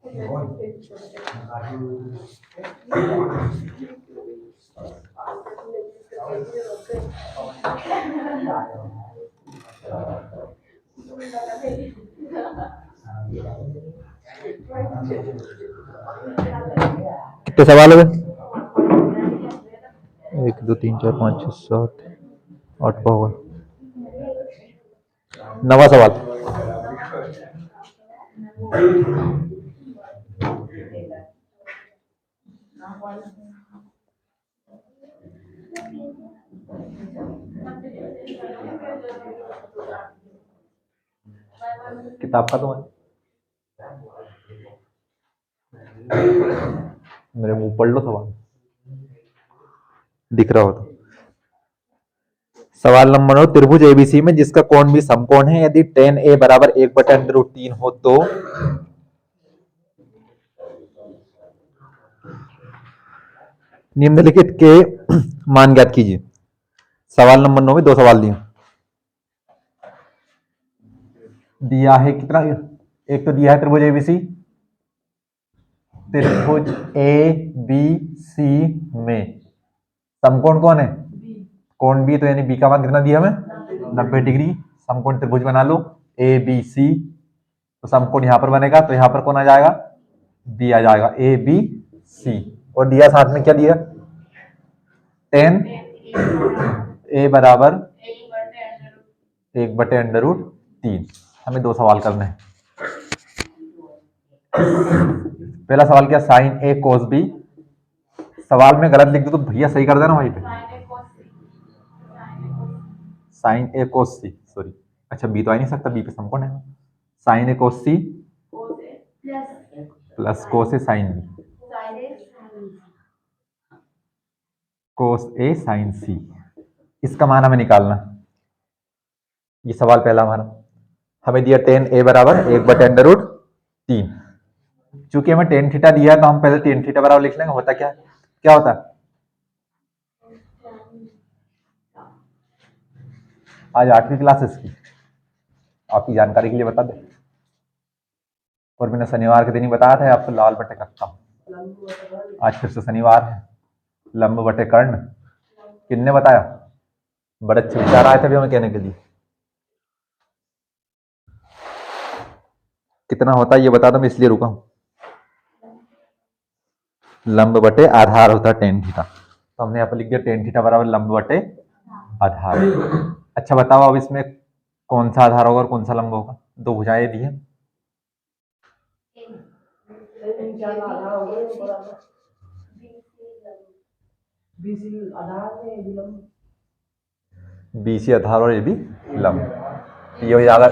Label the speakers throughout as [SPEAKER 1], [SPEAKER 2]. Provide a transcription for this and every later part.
[SPEAKER 1] कितने सवाल हो गए? 1 2 3 4 5 6 7 8 का होगा। नवा सवाल। किताब का तो मेरे मुंह पढ़ लो सवाल दिख रहा हो तो। सवाल नंबर 9, त्रिभुज एबीसी में जिसका कोण भी समकोण है, यदि tan ए बराबर 1/√3 हो तो निम्नलिखित के मान ज्ञात कीजिए। सवाल नंबर 9 में दो सवाल दिए दिया है कितना। एक तो दिया है त्रिभुज एबीसी, त्रिभुज ए बी सी में समकोण कौन है? कोण बी, तो यानी बी का मान कितना दिया हमें? 90 डिग्री। समकोण त्रिभुज बना लो ए बी सी, तो समकोण यहां पर बनेगा, तो यहां पर कौन आ जाएगा? बी आ जाएगा, ए बी सी। और दिया साथ में क्या दिया? tan ए बराबर 1/√3। हमें दो सवाल करने हैं। पहला सवाल क्या? साइन ए कोस बी। सवाल में गलत लिख दो तो भैया सही कर देना वहीं पे। साइन ए कोस सी, सॉरी। अच्छा बी तो आ नहीं सकता, बी पे समकोण है। साइन ए कोस सी प्लस कोस ए साइन बी, कोस ए साइन सी। इसका मान हमें निकालना। ये सवाल पहला हमारा। हमें दिया tan ए बराबर 1/√3। चूंकि हमें tan थीटा दिया है तो हम पहले tan थीटा बराबर लिख लेंगे। होता क्या क्या होता है? आज 8वीं क्लास इसकी आपकी जानकारी के लिए बता दें, और मैंने शनिवार के दिन ही बताया था आपको लाल बटे कक्का। आज फिर से शनिवार है। लंब बटे कर्ण किसने बताया? बड़े अच्छे विचार आए थे अभी हमें कहने के लिए। कितना होता है ये बता दो, मैं इसलिए रुका हूं। लंब बटे आधार होता है tan थीटा, तो हमने यहाँ पर लिख दिया tan थीटा बराबर लंब बटे आधार। अच्छा बताओ अब इसमें कौन सा आधार होगा और कौन सा लंब होगा? दो भुजाएं दी है। बीसी आधार और ए बी लंब। ये हो जाएगा।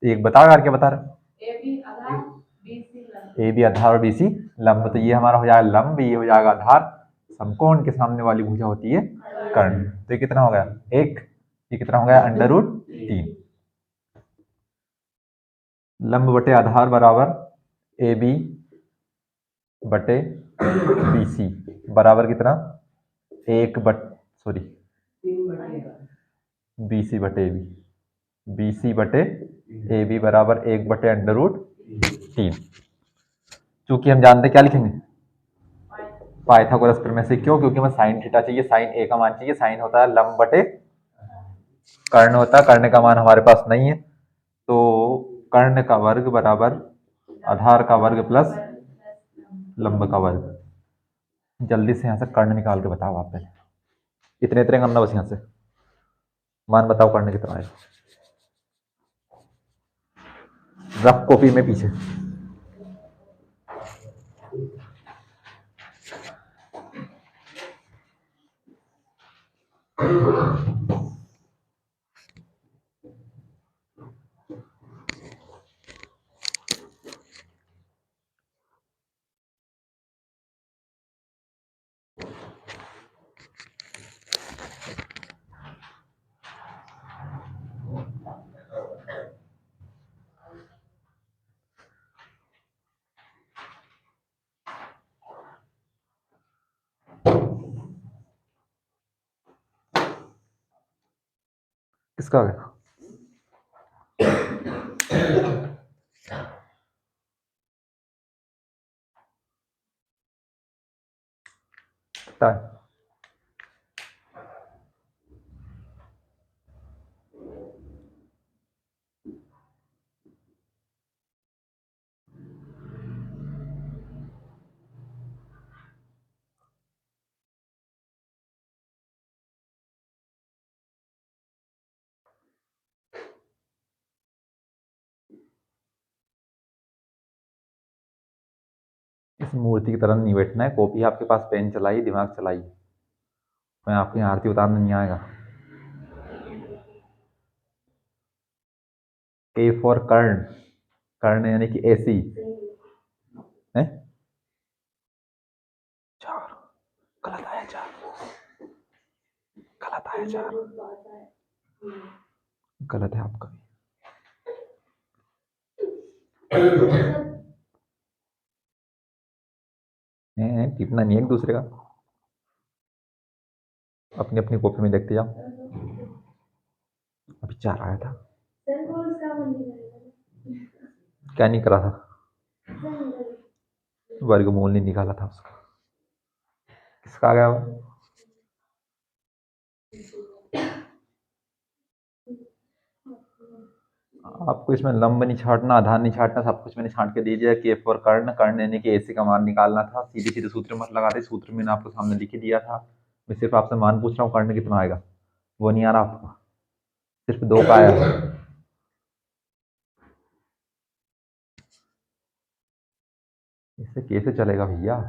[SPEAKER 1] एक बता करके बता रहे। ए बी आधार और बीसी लंब, तो ये हमारा हो जाएगा लंब, ये हो जाएगा आधार। समकोण के सामने वाली भुजा होती है कर्ण। तो ये कितना हो गया? एक। ये कितना हो गया? √3। लंब बटे आधार बराबर ए बी बटे बी सी बराबर कितना? सॉरी बी सी बटे ए बी, बी सी बटे ए बी बराबर 1/√3। चूंकि हम जानते क्या लिखेंगे? पाइथागोरस प्रमेय से। क्यों? क्योंकि हमें साइन थीटा चाहिए, साइन ए का मान चाहिए। साइन होता है लंब बटे कर्ण होता है, कर्ण का मान हमारे पास नहीं है, तो कर्ण का वर्ग बराबर आधार का वर्ग प्लस लंब का वर्ग। जल्दी से यहां से कर्ण निकाल के बताओ आप पहले। इतने इतने करना बस। यहां से मान बताओ कर्ण कितना है। रफ कॉपी में पीछे। किसका आ गया? दिखता है। इस मूर्ति की तरह नहीं बैठना है। कॉपी आपके पास, पेन चलाइए, दिमाग चलाइए। मैं आपकी यहाँ आरती उतारने नहीं आएगा। ए फॉर कर्ण, कर्ण यानी कि एसी है। 4 गलत आया, 4 गलत आया, 4 गलत है आपका। टिपना नहीं है एक दूसरे का, अपनी अपनी कॉपी में देखते जाओ। अभी 4 आया था, क्या नहीं करा था, वर्गमूल नहीं निकाला था उसका। किसका आ गया वो? आपको इसमें लंब नहीं छाटना, आधार नहीं छाटना, सब कुछ मैंने छाट के दे दिया कि एफ और कर्ण, कर्ण यानी कि एसी का मान निकालना था। सीधे सीधे सूत्र मत लगा दे, सूत्र मैंने आपको सामने लिख ही दिया था। मैं सिर्फ आपसे मान पूछ रहा हूँ, कर्ण कितना आएगा, वो नहीं आ रहा आपको, सिर्फ 2 का आया। इससे कैसे चलेगा भैया?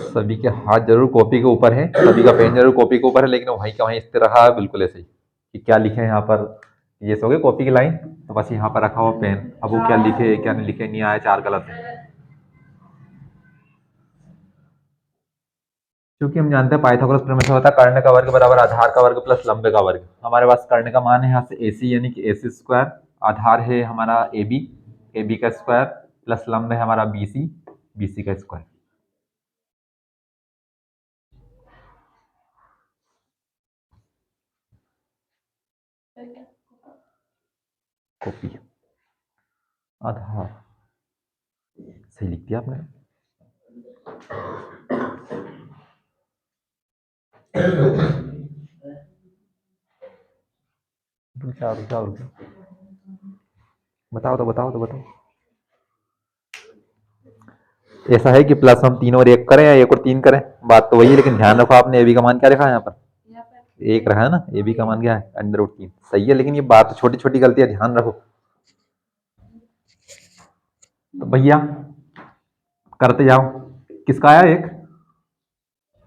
[SPEAKER 1] सभी के हाथ जरूर कॉपी के ऊपर है, सभी का पेन जरूर कॉपी के ऊपर है, लेकिन वहीं का वहीं स्थिर रहा है, बिल्कुल ऐसे ही कि क्या लिखे यहाँ पर। ये सो गए कॉपी की लाइन, तो बस यहाँ पर रखा हुआ पेन, अब वो क्या लिखे क्या नहीं लिखे, नहीं आया, 4 गलत है। क्योंकि हम जानते हैं पाइथागोरस प्रमेय से होता है कर्ण का वर्ग बराबर आधार का वर्ग प्लस लंबे का वर्ग। हमारे पास कर्ण का मान है यहाँ से AC यानी कि AC स्क्वायर, आधार है हमारा AB, AB का स्क्वायर प्लस लंब है हमारा BC, BC का स्क्वायर। कॉपी आधार सही लिख दिया आपने। बताओ। ऐसा है कि प्लस हम 3 और 1 करें या 1 और 3 करें, बात तो वही है, लेकिन ध्यान रखो आपने AB का मान क्या लिखा है यहाँ पर, 1 रखा है ना, AB का मान क्या है √3, सही है, लेकिन ये बात छोटी छोटी गलतियां ध्यान रखो। तो भैया करते जाओ। किसका आया 1?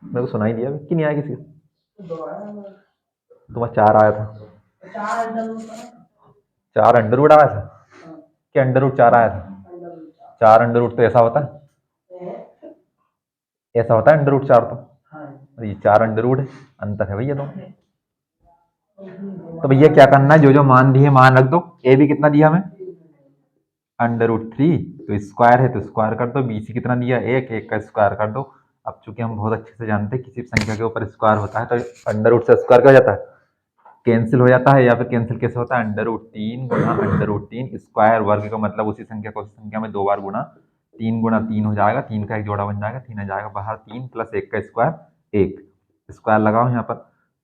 [SPEAKER 1] मेरे को सुनाई दिया कि नहीं आया किसी का? तुम्हारा 4 आया था, 4 अंडर रूट आया था कि अंडर रूट 4 आया था? 4 अंडर रूट तो ऐसा होता है, ऐसा होता है अंडर रूट 4 तो ये 4 अंडर रूट है, अंतर है भैया दोनों। तो भैया क्या करना है, जो जो मान दिए मान रख दो। ए भी कितना दिया हमें, √3, तो स्क्वायर है तो स्क्वायर कर दो। BC कितना दिया, 1, 1 का स्क्वायर कर दो। अब चूंकि हम बहुत अच्छे से जानते हैं किसी संख्या के ऊपर स्क्वायर होता है तो अंडर रूट से स्क्वायर क्या हो जाता है, कैंसिल हो जाता है, या फिर कैंसिल कैसे होता है, √3 गुना √3 स्क्वायर, वर्ग का मतलब उसी संख्या को उसी संख्या में 2 बार गुना, 3 गुना 3 हो जाएगा, 3 का एक जोड़ा बन जाएगा, 3 आ जाएगा बाहर, 3 प्लस 1 का स्क्वायर 1, स्क्वायर लगाओ यहाँ पर।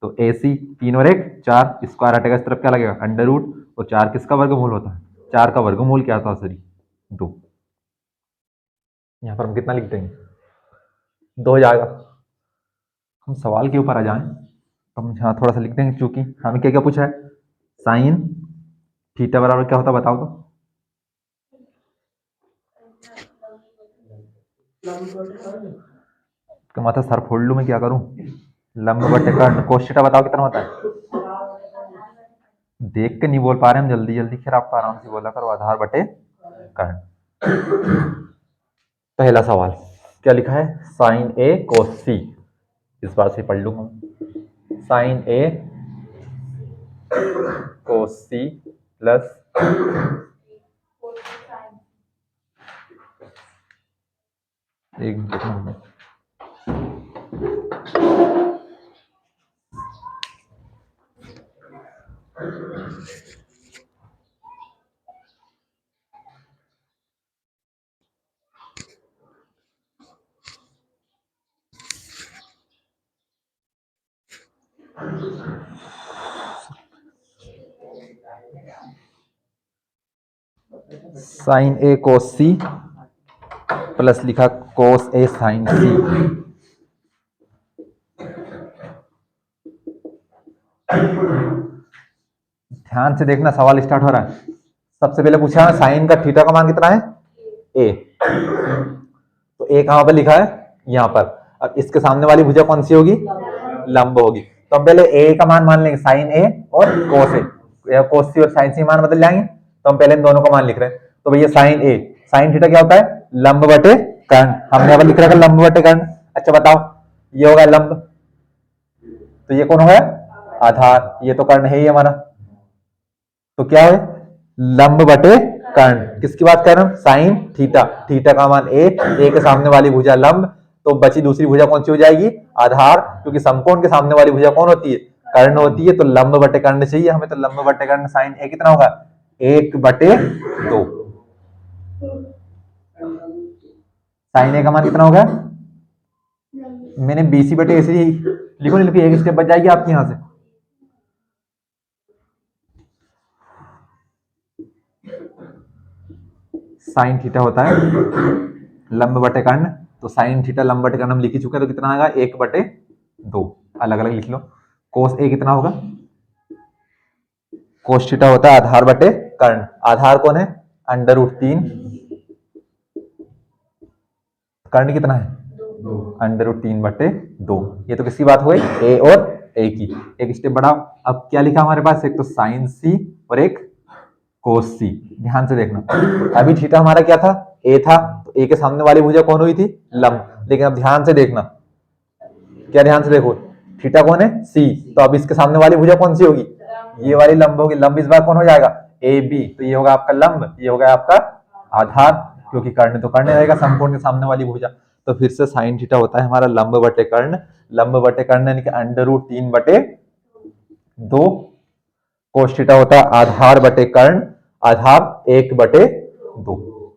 [SPEAKER 1] तो AC 3 और 1 4, स्क्वायर हटेगा इस तरफ क्या लगेगा अंडर रूट, और 4 किसका वर्गमूल होता है, 4 का वर्गमूल क्या था सॉरी 2। यहाँ पर हम कितना लिख देंगे, 2 हो जाएगा। हम सवाल के ऊपर आ जाएं तो हम यहाँ थोड़ा सा लिख देंगे, चूंकि हमें क्या क्या पूछा है, साइन थीटा बराबर क्या होता है बताओ तो। तो मतलब सर फोड़ लूं मैं, क्या करूं, लंब बटे कर्ण, कोस थीटा बताओ कितना होता है, देख के नहीं बोल पा रहे हम, जल्दी जल्दी, फिर आप आराम से बोला करो, आधार बटे कर्ण। पहला सवाल क्या लिखा है, साइन A cos C, इस बार से पढ़ लूंगा साइन ए कोस सी प्लस एक मिनट। साइन ए कोस सी प्लस लिखा कोस ए साइन सी। ध्यान से देखना, सवाल स्टार्ट हो रहा है। सबसे पहले पूछा है साइन का थीटा का मान कितना है ए, तो ए कहां पर लिखा है यहां पर। अब इसके सामने वाली भुजा कौन सी होगी, लंब होगी। तो हम पहले ए का मान लेंगे, साइन ए और कोस ए, कोस सी और साइन सी मान बदल जाएंगे। तो हम पहले इन दोनों का मान लिख रहे हैं। तो भैया साइन ए, साइन थीटा क्या होता है, लंब बटे कर्ण। हमने यहाँ पर लिख रखा लंब बटे कर्ण। अच्छा बताओ, ये होगा लंब, तो ये कौन होगा आधार, ये तो कर्ण है ही हमारा। तो क्या है, लंब बटे कर्ण। किसकी बात कर रहे हैं, साइन थीटा। थीटा का मान ए, ए के सामने वाली भुजा लंब, तो बची दूसरी भुजा कौन सी हो जाएगी, आधार। क्योंकि समकोण के सामने वाली भुजा कौन होती है, कर्ण होती है। तो लंब बटे कर्ण चाहिए हमें। तो लंब बटे कर्ण साइन ए कितना होगा, 1/2। साइन ए का मान कितना होगा, मैंने बीसी बटे ऐसे ही लिखो, नहीं लिखी, एक स्टेप बच जाएगी आपकी यहां से। साइन थीटा होता है लंब बटे कर्ण, तो साइन थीटा लंब बटे कर्ण हम लिख ही चुके हैं। तो कितना आएगा, 1/2। अलग अलग लिख लो। कोस ए कितना होगा, कोस थीटा होता है आधार बटे कर्ण। आधार कौन है, √3। कर्ण कितना है, √3/2। ये तो किसकी बात हुई, ए और ए की। एक स्टेप बढ़ाओ। अब क्या लिखा हमारे पास, एक तो साइन सी और एक कोस सी। ध्यान से देखना, अभी थीटा हमारा क्या था, ए था। तो ए के सामने वाली भुजा कौन हुई थी, लंब। लेकिन अब ध्यान से देखना, क्या ध्यान से देखो, थीटा कौन है, सी। तो अब इसके सामने वाली भुजा कौन सी होगी, ये वाली लंब होगी। लंब इस बार कौन हो जाएगा, ए बी। तो ये होगा आपका लंब, ये होगा आपका आधार। क्योंकि कर्ण तो कर्ण रहेगा, समकोण के सामने वाली भुजा। तो फिर से साइन थीटा होता है हमारा लंब बटे कर्ण। लंब बटे कर्ण यानी कि √3/2। कोस थीटा होता है आधार बटे कर्ण, आधार 1/2।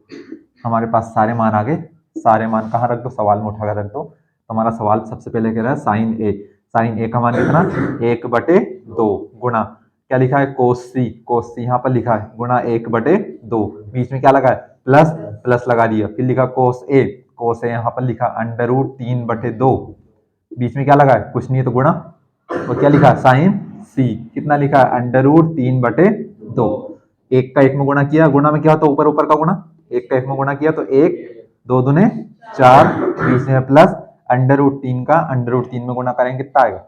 [SPEAKER 1] हमारे पास सारे मान आ गए। सारे मान कहाँ रख दो, सवाल में उठाकर रख दो। तो हमारा सवाल सबसे पहले कह रहा है साइन ए। साइन ए का मान कितना, 1/2 गुणा क्या लिखा है, कोस सी। कोस सी यहाँ पर लिखा है गुणा 1/2। बीच में क्या लगा है, प्लस, प्लस लगा दिया। फिर लिखा कोस ए। कोस ए यहाँ पर लिखा √3/2। बीच में क्या लगा है, कुछ नहीं है तो गुणा। और क्या लिखा, साइन सी कितना लिखा है, √3/2। एक का एक में गुणा किया, गुणा में क्या होता है, ऊपर ऊपर का गुणा। एक का एक में गुणा किया तो 1, 2 दूने 4, बीच में प्लस, √3 का √3 में गुणा करेंगे कितना आएगा,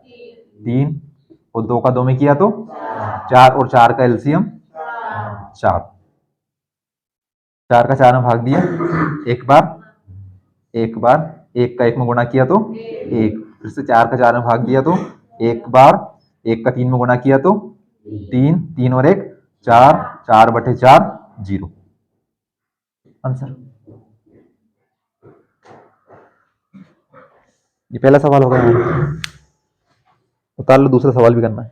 [SPEAKER 1] 3। और 2 का 2 में किया तो 4, और 4 का एलसीएम 4। 4 का 4 में भाग दिया, एक बार, एक बार। एक का एक में गुणा किया तो 1, फिर से 4 का 4 में भाग दिया तो एक बार। एक का 3 में गुणा किया तो 3, 3 और 1 4, 4/4 0 आंसर। ये पहला सवाल हो गया हमारा। उतार लो, दूसरा सवाल भी करना है।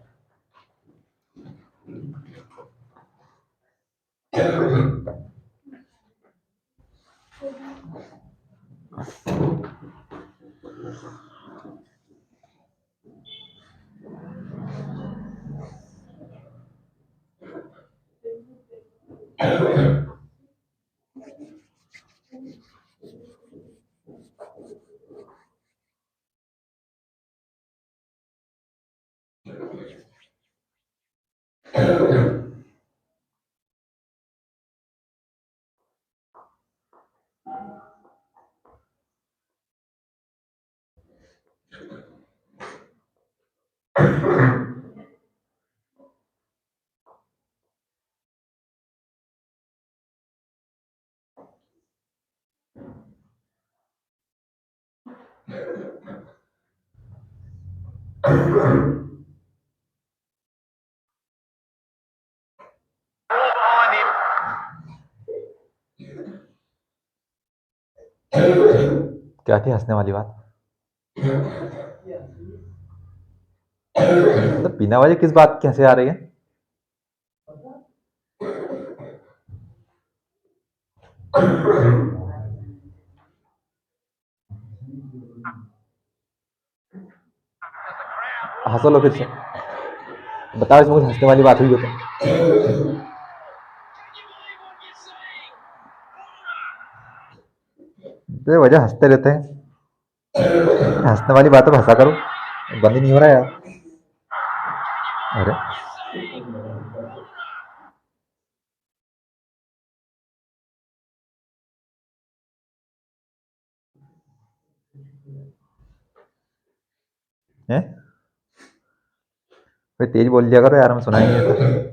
[SPEAKER 1] क्या थी हंसने वाली बात? मतलब बिना वजह किस बात की हंसी आ रही है? हंसो लो फिर से। बताओ इसमें कुछ हंसने वाली बात हुई हो तो। बेवजह हंसते रहते हैं। हंसने वाली बातों पर हंसा करो, बंद ही नहीं हो रहा यार। अरे हैं? फिर तेज बोल दिया करो यार, हमें सुनाई नहीं देता।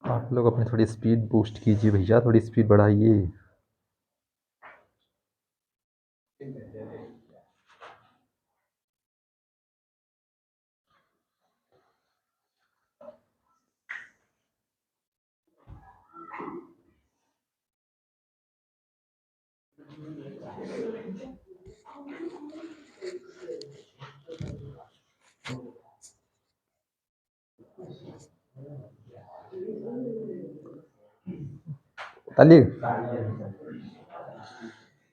[SPEAKER 1] आप लोग अपनी थोड़ी स्पीड बूस्ट कीजिए भैया, थोड़ी स्पीड बढ़ाइए। चलिए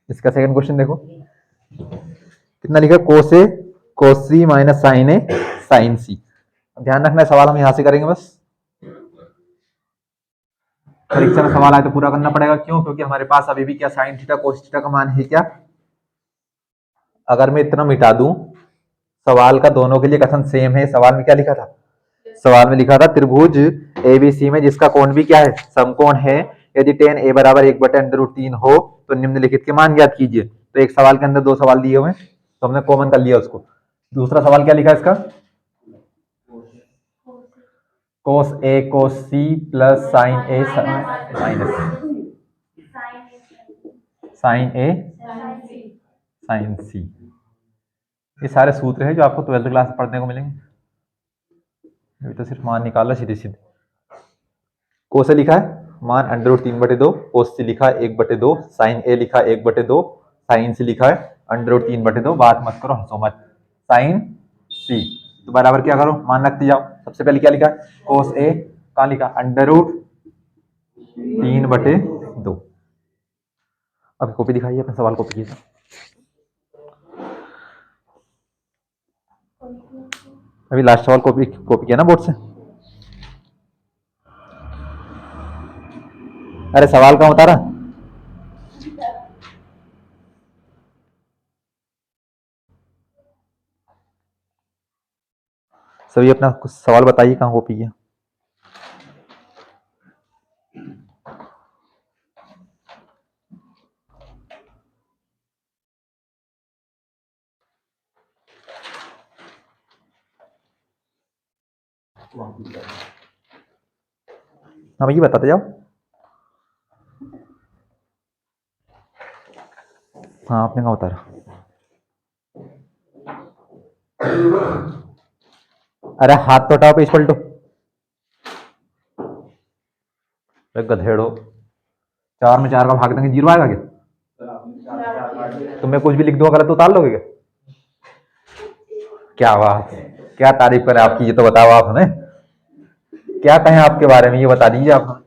[SPEAKER 1] इसका सेकंड क्वेश्चन देखो, कितना लिखा, कोस ए कोस सी माइनस साइन ए साइन सी। ध्यान रखना सवाल हम यहां से करेंगे बस, परीक्षा में सवाल आए तो पूरा करना पड़ेगा। क्यों? क्योंकि हमारे पास अभी भी क्या साइन थीटा कोस थीटा का मान है क्या। अगर मैं इतना मिटा दूं, सवाल का दोनों के लिए कथन सेम है। सवाल में क्या लिखा था, सवाल में लिखा था त्रिभुज एबीसी में जिसका कोण भी क्या है, समकोण है, यदि tan a बराबर 1/√3 हो तो निम्नलिखित के मान ज्ञात कीजिए। तो एक सवाल के अंदर दो सवाल दिए हुए तो हमने कॉमन कर लिया उसको। दूसरा सवाल क्या लिखा है इसका, cos a cos c plus sin a minus sin a sin c। ये सारे सूत्र हैं जो आपको 12th क्लास में पढ़ने को मिलेंगे। अभी तो सिर्फ मान निकालना सीधे सीधे। कोस लिखा है मान √3/2, कोस सी लिखा है 1/2, साइन ए लिखा है 1/2, साइन सी लिखा है √3/2। बात मत करो, हंसो मत। साइन सी तो बराबर क्या करो, मान रखते जाओ। सबसे पहले क्या लिखा है, कोस ए कहाँ लिखा, √3/2। अब कॉपी दिखाइए, अपने सवाल कॉपी कीजिए। अभी लास्ट सवाल कॉपी कॉपी किया ना बोर्ड से। अरे सवाल कहाँ उतारा, सभी अपना कुछ सवाल बताइए कहाँ कॉपी किया। हाँ भैया बताते जाओ। हाँ आपने कहाँ उतारा, अरे हाथ तो हटाओ, पेज पलटो। गधेड़ो, 4 में 4 का भाग देंगे 0 आएगा क्या। तो मैं कुछ भी लिख दूंगा गलत उतार लोगे क्या। क्या बात, क्या तारीफ करें आपकी, ये तो बताओ आप हमें, क्या कहें आपके बारे में, ये बता दीजिए आप हमें।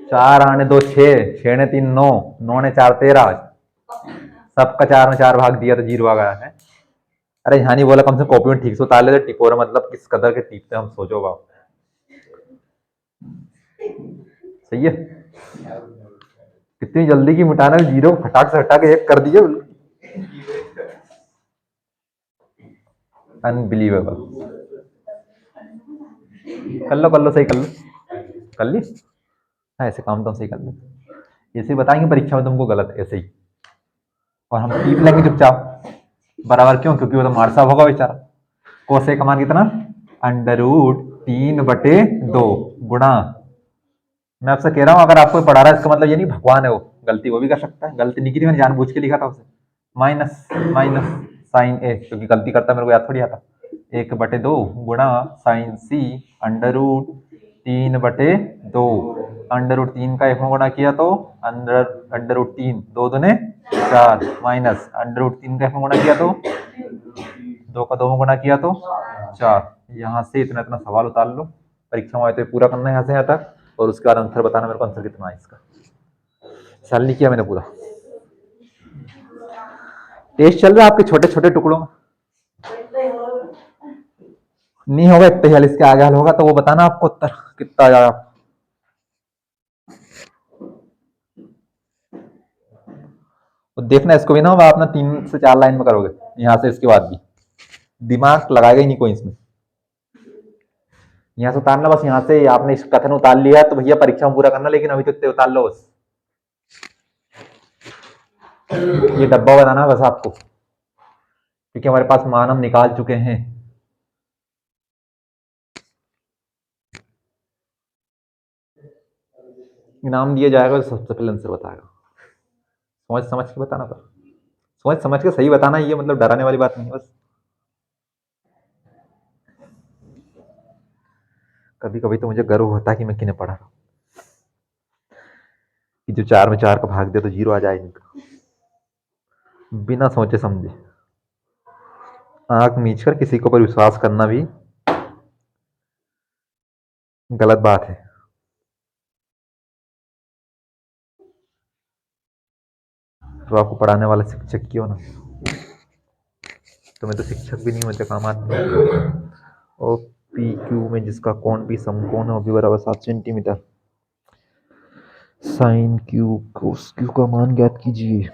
[SPEAKER 1] 4 आने 2 6, 6 ने 3 9, 9 ने 4 13, सबका 4 में 4 भाग दिया तो 0 आ गया है। अरे यहाँ नहीं बोला, कम से कॉपी में ठीक से उतार लेते, टिपोरा मतलब किस कदर के टीपते हम, सोचो बाप। सही है, कितनी जल्दी की मिटाना, 0 फटाक से हटा के 1 कर दिए। अनबिलीवेबल। कर लो सही कर ली। हाँ ऐसे काम तो हम सही कर लेते, ऐसे ही बताएंगे परीक्षा में तुमको गलत ऐसे ही, और हम टीप लेंगे चुपचाप। बराबर क्यों, क्योंकि वो तो मार साहब होगा बेचारा। कोसे का मान कितना, √3/2 गुणा। मैं आपसे कह रहा हूं अगर आपको पढ़ा रहा है इसका मतलब ये नहीं भगवान है वो, गलती वो भी कर सकता है। गलती नहीं की थी मैंने, जानबूझ के लिखा था उसे। माइनस माइनस साइन ए, क्योंकि गलती करता मेरे को याद थोड़ी आता। 1/2 गुणा साइन सी √3/2। √3 का 1 में गुणा किया तो √3, 2 दूने 4, माइनस √3 का 1 में गुणा किया तो 2 का 2 में गुणा किया तो 4। यहाँ से इतना इतना सवाल उतार लो, परीक्षा में आए तो पूरा करना है यहाँ से यहाँ तक, और उसके बाद आंसर बताना मेरे को, आंसर कितना है इसका। ख्याल नहीं किया मैंने पूरा। टेस्ट चल रहा है आपके छोटे छोटे टुकड़ों में, नहीं होगा 41 के आगे हल होगा तो वो बताना आपको उत्तर कितना आया। तो देखना इसको भी ना, आप अपना 3 से 4 लाइन में करोगे यहाँ से, इसके बाद भी दिमाग लगाएगा ही नहीं कोई इसमें। यहाँ से उतारना बस, यहाँ से आपने इस कथन उतार लिया तो भैया परीक्षा में पूरा करना, लेकिन अभी तो इतने उतार लो बस। ये डब्बा बनाना बस आपको, क्योंकि हमारे पास मान हम निकाल चुके हैं। इनाम दिया जाएगा तो सबसे पहले आंसर बताएगा। समझ समझ के बताना, पर सोच समझ के सही बताना, ये मतलब डराने वाली बात नहीं है बस। कभी कभी तो मुझे गर्व होता है कि मैं किन्हें पढ़ा रहा हूँ, कि जो 4 में 4 का भाग दे तो 0 आ जाए इनका, बिना सोचे समझे। आंख मीच कर किसी के ऊपर विश्वास करना भी गलत बात है। तो आपको पढ़ाने वाला शिक्षक क्यों ना, तुम्हें तो शिक्षक भी नहीं होते, काम आते हैं। और पी क्यू में जिसका कोण भी समकोण है वो भी बराबर 7 सेंटीमीटर। साइन क्यू कोस क्यू का मान ज्ञात कीजिए।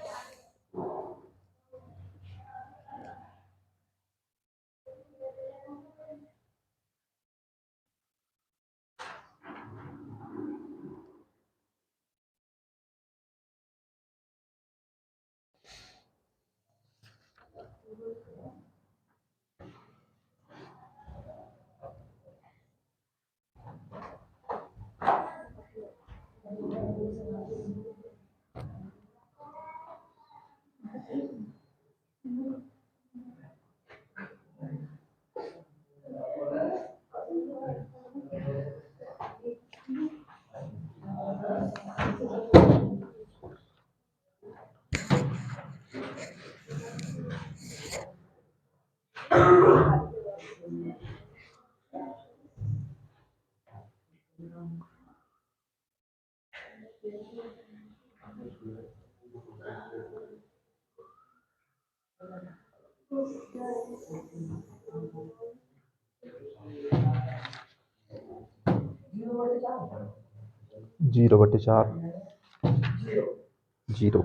[SPEAKER 1] जीरो बटे 4 जीरो।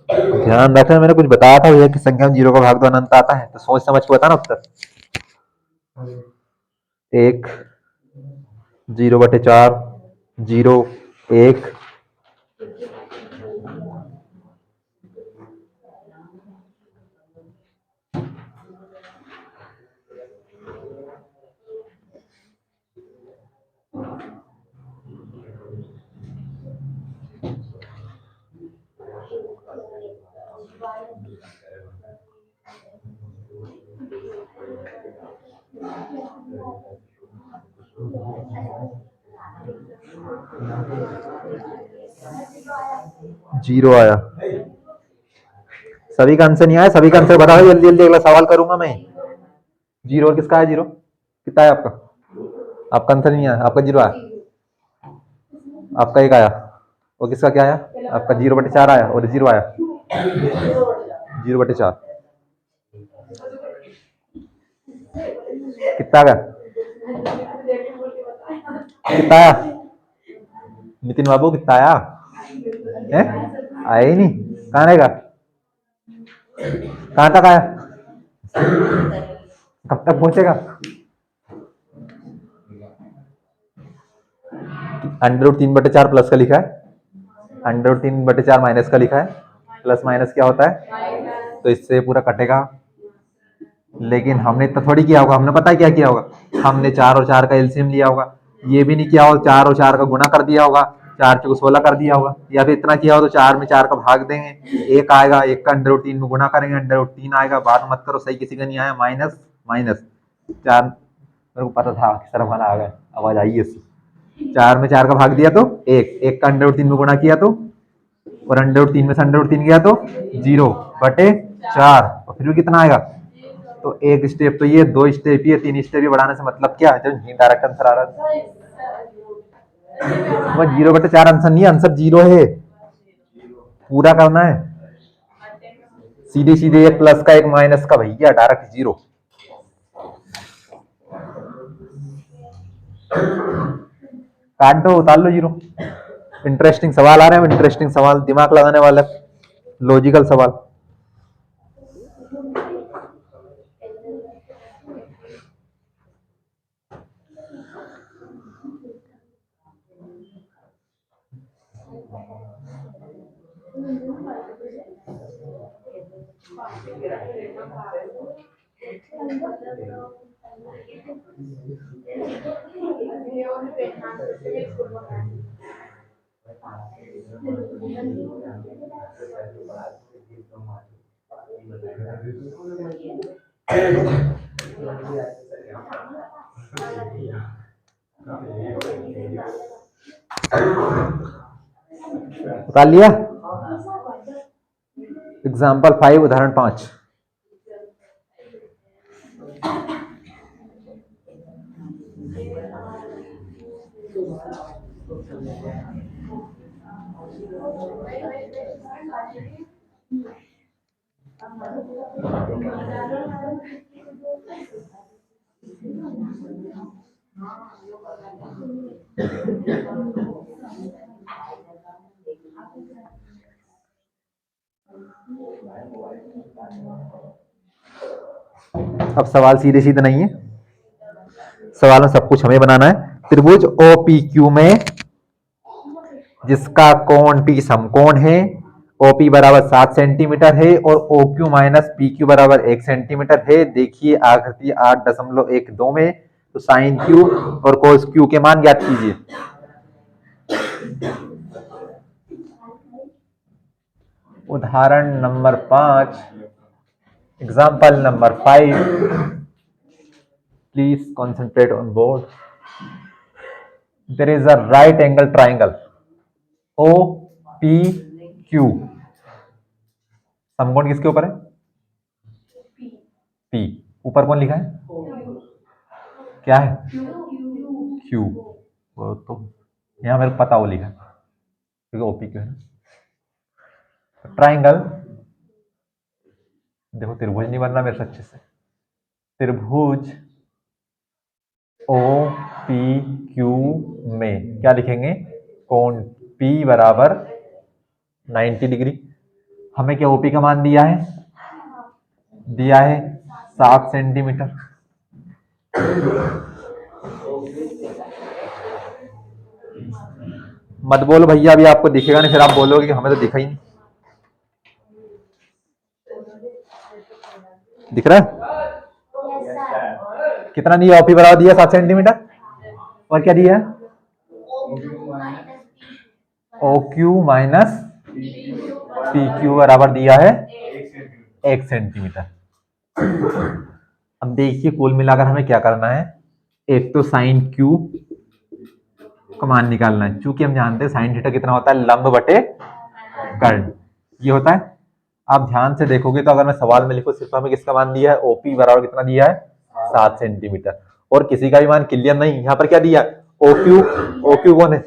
[SPEAKER 1] ध्यान रखना, मैंने कुछ बताया था भैया कि संख्या में जीरो का भाग तो अनंत आता है, तो सोच समझ के बताना उत्तर। 1 जीरो बटे 4 जीरो 1। जीरो आया। सभी का आंसर नहीं आया, सभी का आंसर बताओ जल्दी जल्दी, अगला सवाल करूंगा मैं। जीरो और किसका है जीरो? कितना है आपका? आपका आंसर नहीं आया, आपका जीरो आया, आपका एक आया, और किसका क्या आया? आपका जीरो बटे 4 आया और जीरो आया। जीरो बटे 4 कितना आया? कितना आया नितिन बाबू, कितना आया? है आया ही नहीं, कहाँ रहेगा? कहाँ तक आया? कब तक पहुंचेगा? अंडर रूट 3/4 प्लस का लिखा है, अंडर रूट 3/4 माइनस का लिखा है। प्लस माइनस क्या होता है? तो इससे पूरा कटेगा। लेकिन हमने इतना थोड़ी किया होगा, हमने पता है क्या किया होगा, हमने 4 और 4 का एलसीएम लिया होगा। ये भी नहीं किया होगा 4 और 4 का गुना कर दिया होगा, 4 को 16 कर दिया होगा, या फिर इतना किया हो तो 4 में 4 का भाग देंगे, एक आएगा, एक का अंडर रूट 3 में गुना करेंगे, अंडर रूट 3 आएगा। बात मत करो, सही किसी का नहीं आया, माइनस माइनस 4। मेरे को पता था सर खाना आ गया, आवाज आई है उसकी। 4 में 4 का भाग दिया तो एक, एक का अंडर रूट 3 में गुना किया तो, और अंडर रूट 3 में से अंडर रूट 3 गया तो 0/4, और फिर भी कितना आएगा? तो एक स्टेप तो ये, 2 स्टेप ये, 3 स्टेप ये बढ़ाने से मतलब क्या है? जब डायरेक्ट आंसर आ रहा है, वो 0/4 आंसर नहीं है, आंसर 0 है, पूरा करना है। सीधे सीधे एक प्लस का एक माइनस का भैया, डायरेक्ट 0। काट दो, उतार लो 0। इंटरेस्टिंग सवाल आ रहे हैं, इंटरेस्टिंग सवाल, दिमाग लगाने वाला, लॉजिकल सवाल। उतार लिया। एग्जाम्पल 5 उदाहरण 5। अब सवाल सीधे सीधे नहीं है, सवाल में सब कुछ हमें बनाना है। त्रिभुज ओ पी क्यू में जिसका कोण टी समकोण है, ओपी बराबर 7 सेंटीमीटर है और O Q minus P Q बराबर 1 सेंटीमीटर है। देखिए आकृति 8.12 में, तो साइन क्यू और कोस क्यू के मान ज्ञात कीजिए। उदाहरण number 5, example number 5, please concentrate on board. There is a right angle triangle O P Q, समकोण किसके ऊपर है? पी। ऊपर कौन लिखा है? क्या है? क्यू। वो तो यहां मेरे को पता वो लिखा है क्योंकि ओपी क्यू है ना। ट्राइंगल, देखो त्रिभुज नहीं बन रहा मेरे से अच्छे से। त्रिभुज ओ पी क्यू में क्या लिखेंगे? कोण P बराबर 90 डिग्री। हमें क्या ओपी का मान दिया है? दिया है 7 सेंटीमीटर। मत बोलो भैया अभी आपको दिखेगा नहीं, फिर आप बोलोगे कि हमें तो दिखा ही नहीं। दिख रहा है? कितना दिया? ओपी बराबर दिया 7 सेंटीमीटर और क्या दिया? O Q minus P Q बराबर दिया है 1 सेंटीमीटर। अब देखिए कुल मिलाकर हमें क्या करना है। एक तो साइन क्यू का मान निकालना है, क्योंकि हम जानते हैं साइन थीटा कितना होता है? लंब बटे कर्ण, ये होता है। आप ध्यान से देखोगे तो अगर मैं सवाल में लिखूं सिर्फ हमें किसका मान दिया है? ओपी बराबर कितना दिया है? 7 सेंटीमीटर। और किसी का भी मान क्लियर नहीं, यहाँ पर क्या दिया? O Q. ओ क्यू कौन है?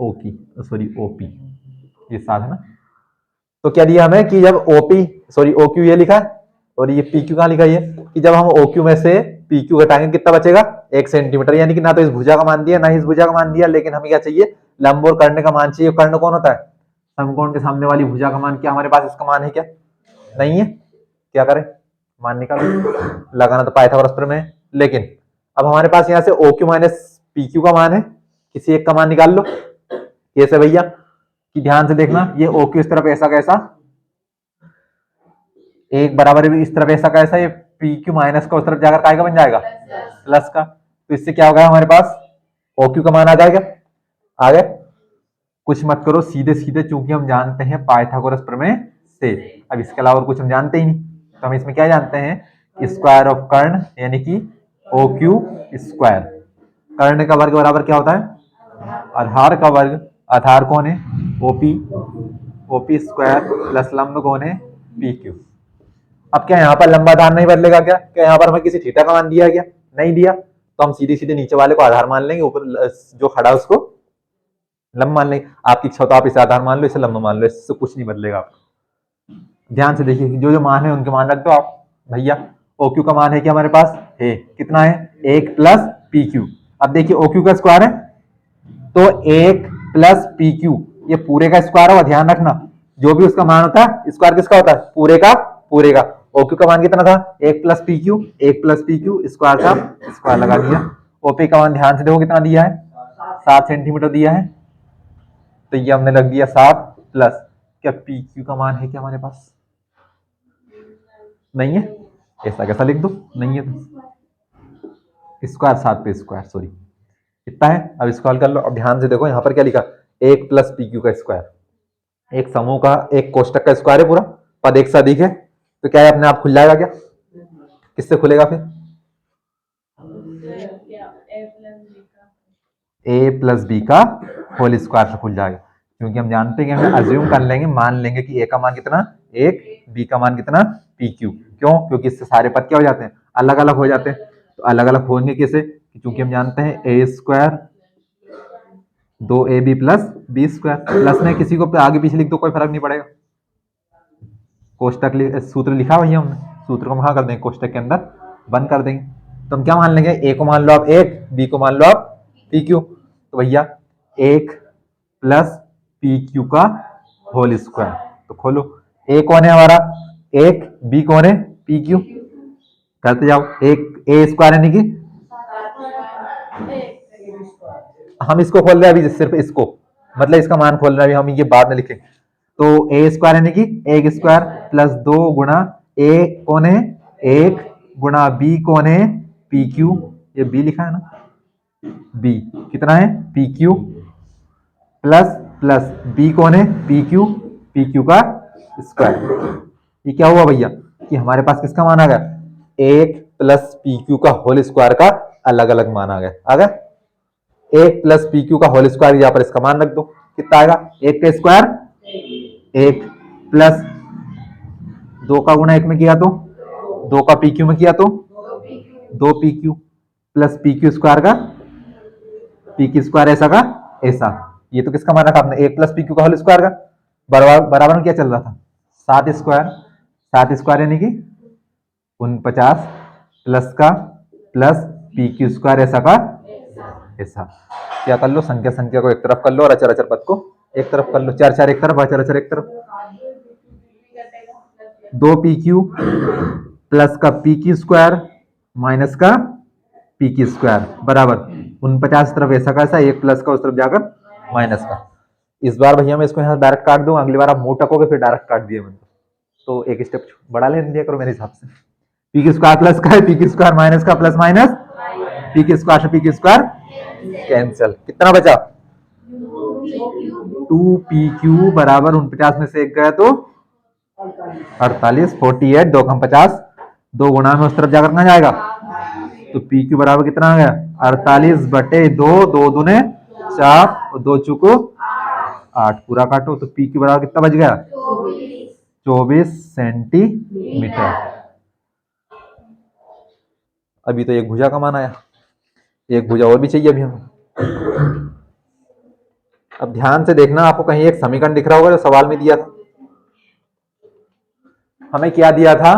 [SPEAKER 1] ओपी, सॉरी ओपी, ये 7 है ना। तो क्या दिया हमें कि जब ओपी सॉरी ओ क्यू ये लिखा है और ये पी क्यू कहाँ लिखा है? कि जब हम ओ क्यू में से पी क्यू घटाएंगे कितना बचेगा? 1 सेंटीमीटर। यानी कि ना तो इस भुजा का मान दिया ना इस भुजा का मान दिया, लेकिन हमें क्या चाहिए? लंब और कर्ण का मान चाहिए। कर्ण कौन होता है? समकोण के सामने वाली भुजा का मान। क्या हमारे पास इसका मान है? क्या नहीं है? क्या करें? मान निकालो। लगाना तो पाइथागोरस प्रमेय है, लेकिन अब हमारे पास यहाँ से O Q minus P Q का मान है, किसी एक का मान निकाल लो। कैसे भैया? कि ध्यान से देखना, ये ओ क्यू इस तरफ ऐसा कैसा, एक बराबर भी इस तरफ ऐसा कैसा, ये पी क्यू माइनस का उस तरफ जाकर काय का बन जाएगा? प्लस का। तो इससे क्या होगा हमारे पास? ओ क्यू का मान आ जाएगा। आ गया? कुछ मत करो, सीधे सीधे, चूंकि हम जानते हैं पाइथागोरस प्रमेय से। अब इसके अलावा और कुछ हम जानते ही नहीं, तो हम इसमें क्या जानते हैं? स्क्वायर ऑफ कर्ण, यानी कि ओ क्यू स्क्वायर। कर्ण का वर्ग बराबर क्या होता है? आधार का वर्ग। आधार कौन है? ओपी। ओपी स्क्वायर प्लस लंब कौन है? P Q. अब क्या यहाँ पर लंबा आधार नहीं बदलेगा? क्या यहाँ पर हमें किसी थीटा का मान दिया है? क्या नहीं दिया। तो हम सीधे सीधे नीचे वाले को आधार मान लेंगे, ऊपर जो खड़ा है उसको लंब मान लेंगे। आपकी इच्छा तो आप इसे आधार मान लो, इसे लंब मान लो, इससे कुछ नहीं बदलेगा आपको। ध्यान से देखिए, जो जो मान है उनके मान रख दो आप भैया। ओ क्यू का मान है कि हमारे पास है कितना है? 1 प्लस पी क्यू। अब देखिए ओ क्यू का स्क्वायर है तो 1 प्लस पी क्यू, ये पूरे का स्क्वायर होगा। ध्यान रखना, जो भी उसका मान होता है स्क्वायर किसका होता है? पूरे का पूरे का। ओ क्यू का मान कितना था? 1 plus P Q. 1 plus P Q square था, स्क्वायर लगा दिया। ओपी का मान ध्यान से देखो कितना दिया है? 7 सेंटीमीटर दिया है, तो ये हमने लग दिया 7 प्लस, क्या पी क्यू का मान है क्या हमारे पास? नहीं है। ऐसा कैसा लिख दो? नहीं है तो स्क्वायर 7 पे स्क्वायर, सॉरी कितना है? अब स्क्वायर कर लो। अब ध्यान से देखो यहाँ पर क्या लिखा? 1 प्लस पी क्यू का स्क्वायर। एक समूह का एक कोष्टक का स्क्वायर है पूरा, पद एक से अधिक है, तो क्या है अपने आप खुल जाएगा? क्या किससे खुलेगा फिर? ए प्लस बी का होल स्क्वायर से खुल जाएगा, क्योंकि हम जानते हैं कि हम अज्यूम कर लेंगे, मान लेंगे कि ए का मान कितना? 1, बी का मान कितना? P Q. क्यों? क्योंकि इससे सारे पद क्या हो जाते हैं? अलग अलग हो जाते हैं। तो तो अलग अलग होंगे कैसे, क्योंकि हम जानते हैं a square 2ab plus B square, plus में किसी को आगे पीछे लिख दो कोई फर्क नहीं पड़ेगा। कोष्टक सूत्र लिखा भैया हमने, सूत्र को हम हाँ कर देंगे कोष्टक के अंदर बंद कर देंगे। तो हम क्या मान लेंगे, ए को मान लो आप 1, बी को मान लो आप पी क्यू। तो भैया 1 प्लस पी क्यू का होल स्क्वायर। तो खोलो, ए कौन है हमारा 1, बी कौन है पी क्यू, करते जाओ। एक ए स्क्वायर यानी कि हम इसको खोल रहे हैं अभी, सिर्फ इसको, मतलब इसका मान खोल रहे हैं अभी, हम ये बाद में लिखेंगे। तो ए स्क्वायर यानी कि 1 स्क्वायर प्लस 2 गुणा ए कौन है 1 गुणा बी कौन है पी क्यू, ये बी लिखा है ना, बी कितना है P Q, plus plus B कौन है पी क्यू का स्क्वायर। ये क्या हुआ भैया कि हमारे पास किसका मान आ गया 1 प्लस पी क्यू का होल स्क्वायर का अलग अलग मान आ गया 1 प्लस पी क्यू का होल स्क्वायर, यहाँ पर इसका मान रख दो, कितना आएगा 1 का स्क्वायर 1 प्लस 2 का गुणा 1 में किया तो 2 का पी क्यू में किया तो 2 P Q plus P Q square का पी क्यू स्क्वायर ऐसा का ऐसा। ये तो किसका मान रखा आपने 1 प्लस पी क्यू का होल स्क्वायर का, बराबर में क्या चल रहा था 7 स्क्वायर, 7 स्क्वायर यानी कि 49 प्लस का प्लस पी क्यू स्क्वायर ऐसा का ऐसा। क्या कर लो, संख्या को एक तरफ कर लो और अचर अचर पद को एक तरफ कर लो, 4 4 एक तरफ, अचर अचर एक तरफ। 2 पी क्यू प्लस का पी क्यू स्क्वायर माइनस का पी क्यू स्क्वायर बराबर 49 तरफ ऐसा का ऐसा, 1 प्लस का उस तरफ जाकर माइनस का। इस बार भैया मैं इसको यहाँ डायरेक्ट काट दूं, अगली बार आप मुंह टकोगे फिर डायरेक्ट काट दिए मैंने, तो एक स्टेप बड़ा ले दिया करो मेरे हिसाब से। पी क्यू स्क्वायर प्लस का है, पी क्यू स्क्वायर माइनस का plus minus P Q square से पी क्यू स्क्वायर कैंसिल, कितना बचा 2 पी क्यू बराबर 49 में से 1 गया तो 48, 48 2 कम 50, 2 गुणा में उस तरफ जाकर कहां जाएगा, तो पी क्यू बराबर कितना आ गया 48 बटे 2, 2 दूने 4 और 2 चुको 8, पूरा काटो तो पी क्यू बराबर कितना बच गया 24 सेंटीमीटर। अभी तो एक भुजा का मान आया, एक भुजा और भी चाहिए अभी हमें। अब ध्यान से देखना, आपको कहीं एक समीकरण दिख रहा होगा जो सवाल में दिया था, हमें क्या दिया था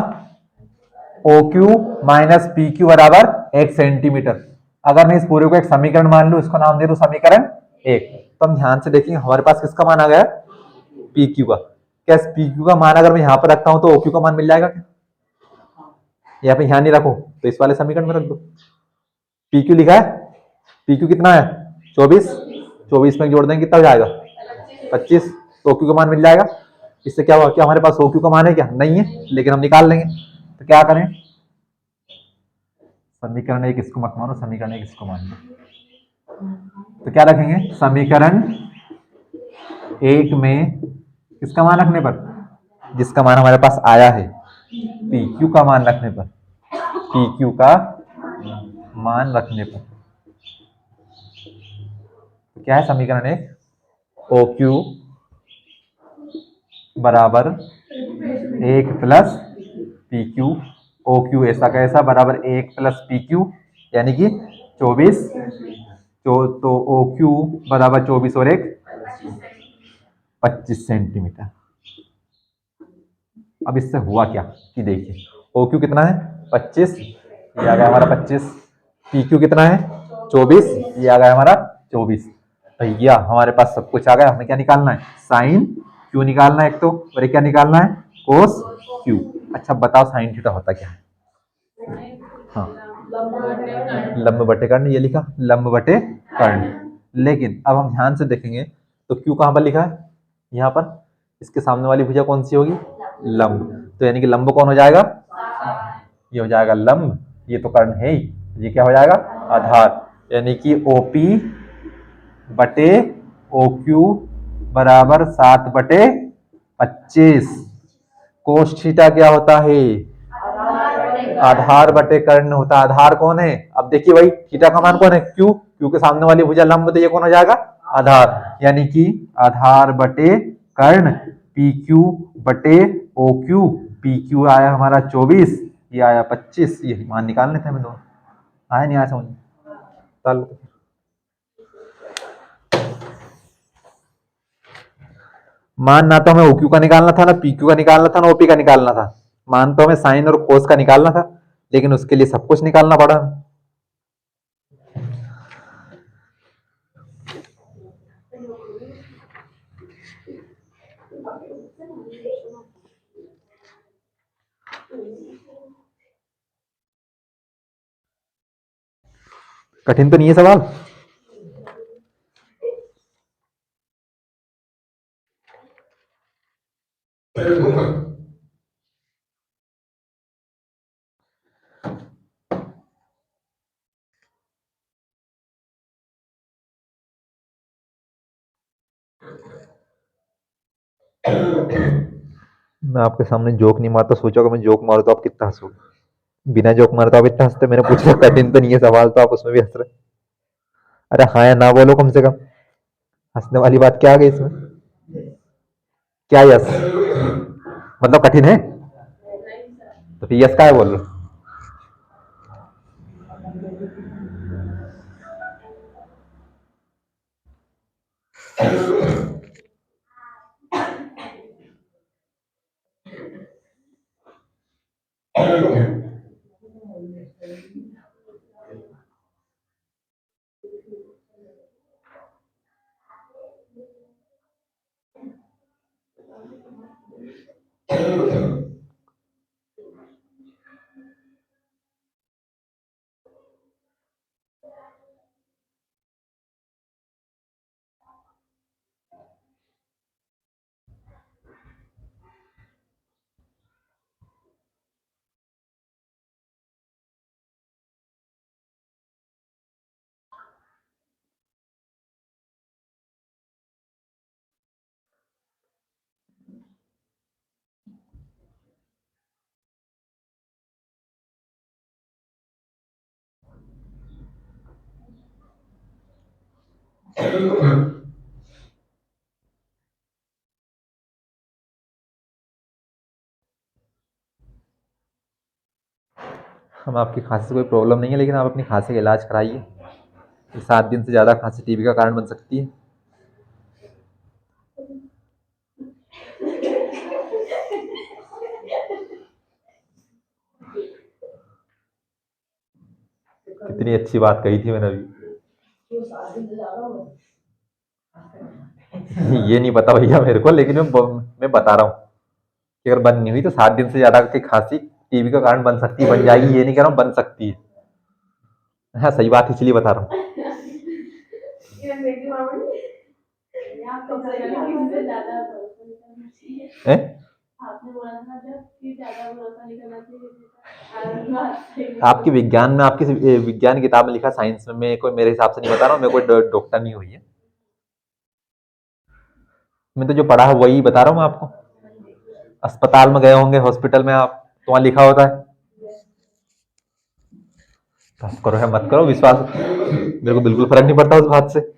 [SPEAKER 1] O Q minus P Q बराबर 1 सेंटीमीटर। अगर मैं इस पूरे को एक समीकरण मान लू, इसको नाम दे दो समीकरण 1, तो हम ध्यान से देखेंगे हमारे पास किसका मान आ गया पी क्यू का। क्या पी क्यू का मान अगर मैं यहां पर रखता हूं तो ओ क्यू का मान मिल जाएगा क्या, यहाँ पे ध्यान नहीं रखो तो इस वाले समीकरण में रख दो। पी क्यू लिखा है, पी क्यू कितना है 24, 24 में जोड़ देंगे कितना हो जाएगा 25, तो ओ क्यू का मान मिल जाएगा। इससे क्या हुआ, क्या हमारे पास ओ क्यू का मान है क्या, नहीं है, लेकिन हम निकाल लेंगे। तो क्या करें, समीकरण 1 इसको मत मानो, समीकरण 1 इसको मान लो। तो क्या रखेंगे समीकरण 1 में किसका मान रखने पर, जिसका मान हमारे पास आया है पी क्यू का मान रखने पर, पी क्यू का मान रखने पर क्या है समीकरण 1 ओ क्यू बराबर 1 plus P Q, O Q ऐसा कैसा बराबर 1 प्लस पी क्यू यानी कि 24, तो ओ क्यू बराबर 24 और 1 25 सेंटीमीटर। अब इससे हुआ क्या कि देखिए ओ क्यू कितना है 25, ये आ गया हमारा 25, पी क्यू कितना है 24, ये आ गया हमारा 24। भैया हमारे पास सब कुछ आ गया, हमें क्या निकालना है साइन क्यू निकालना है एक तो, और क्या निकालना है कोस क्यू। अच्छा बताओ साइन थीटा होता क्या है, हाँ लंब बटे कर्ण, ये लिखा लंब बटे कर्ण। लेकिन अब हम ध्यान से देखेंगे तो क्यू कहां पर लिखा है, यहाँ पर, इसके सामने वाली भुजा कौन सी होगी लंब, तो यानी कि लंब कौन हो जाएगा, ये हो जाएगा लंब, ये तो कर्ण है ही, ये क्या हो जाएगा आधार, यानी कि ओपी बटे ओ क्यू बराबर 7 बटे 25। कोस थीटा क्या होता है आधार बटे कर्ण होता है, आधार कौन है, अब देखिए भाई थीटा का मान कौन है क्यू, क्यू के सामने वाली भुजा लंब, तो ये कौन हो जाएगा आधार, यानी कि आधार बटे कर्ण पी क्यू बटे ओ क्यू, पी क्यू आया हमारा 24, ये आया 25, ये मान निकाल लेते हैं दोनों। आया नहीं आया समझ में? चल मान ना तो हमें OQ का निकालना था, ना PQ का निकालना था, ना OP का निकालना था। मान तो हमें साइन और कोस का निकालना था, लेकिन उसके लिए सब कुछ निकालना पड़ा हमें। कठिन तो नहीं है सवाल। मैं आपके सामने जोक नहीं मारता, सोचो अगर मैं जोक मारूं तो आप कितना हंसोगे। बिना जोक मारे तो आप इतना हंसते, मैंने पूछा कठिन तो नहीं है सवाल तो आप उसमें भी हंस रहे। अरे हाँ या ना बोलो कम से कम, हंसने वाली बात क्या आ गई इसमें? क्या यस मतलब कठिन है? तो फिर यस का है बोल रहे हो? हम आपकी खांसी से कोई प्रॉब्लम नहीं है, लेकिन आप अपनी खांसी का इलाज कराइए। 7 दिन से ज़्यादा खांसी टीबी का कारण बन सकती है। कितनी अच्छी बात कही थी मैंने अभी। ये नहीं पता भैया मेरे को, लेकिन मैं बता रहा हूँ कि अगर बंद नहीं हुई तो 7 दिन से ज़्यादा की खांसी टीबी का कारण बन सकती है, बन जाएगी ये नहीं कह रहा हूँ, बन सकती है। हाँ सही बात है, इसलिए बता रहा हूँ। हैं? आपकी विज्ञान में, आपकी विज्ञान किताब में लिखा, साइंस में मैं कोई, मेरे हिसाब से नहीं बता रहा हूँ, मैं कोई डॉक्टर नहीं हुई है। मैं तो जो पढ़ा है वही बता रहा हूँ मैं आपको। अस्पताल में गए होंगे, हॉस्पिटल में आप, तो वहाँ लिखा होता है। बस करो है मत करो, विश्वास मेरे को बिल्कुल फर्क नहीं पड़ता उस बात से।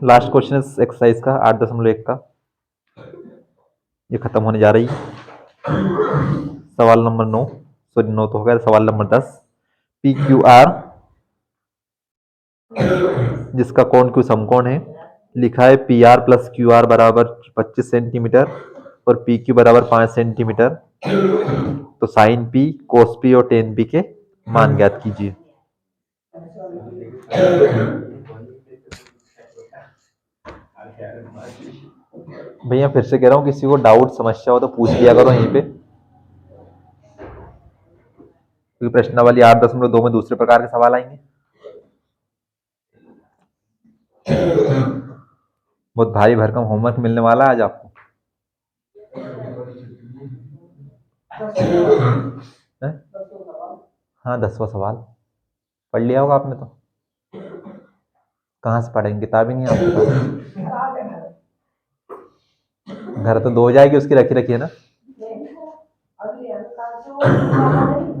[SPEAKER 1] लास्ट क्वेश्चन है एक्सरसाइज का 8.1 का, ये खत्म होने जा रही है। सवाल नंबर 9, सॉरी 9 तो हो गया, सवाल नंबर 10। पी क्यू आर जिसका कोण क्यू समकोण है, लिखा है P R plus Q R बराबर 25 सेंटीमीटर और पी क्यू बराबर 5 सेंटीमीटर। तो साइन पी, कोस पी और टेन पी के मान ज्ञात कीजिए। भैया फिर से कह रहा हूँ, किसी को डाउट समस्या हो तो पूछ लिया करो यहीं पे, क्योंकि प्रश्नावली 8.2 में दूसरे प्रकार के सवाल आएंगे। बहुत भारी भरकम होमवर्क मिलने वाला है आज आपको। है? हाँ 10वां सवाल पढ़ लिया होगा आपने तो। कहाँ से पढ़ेंगे, किताब ही नहीं है आपके पास। घर तो 2 हो जाएगी उसकी रखी रखी है ना।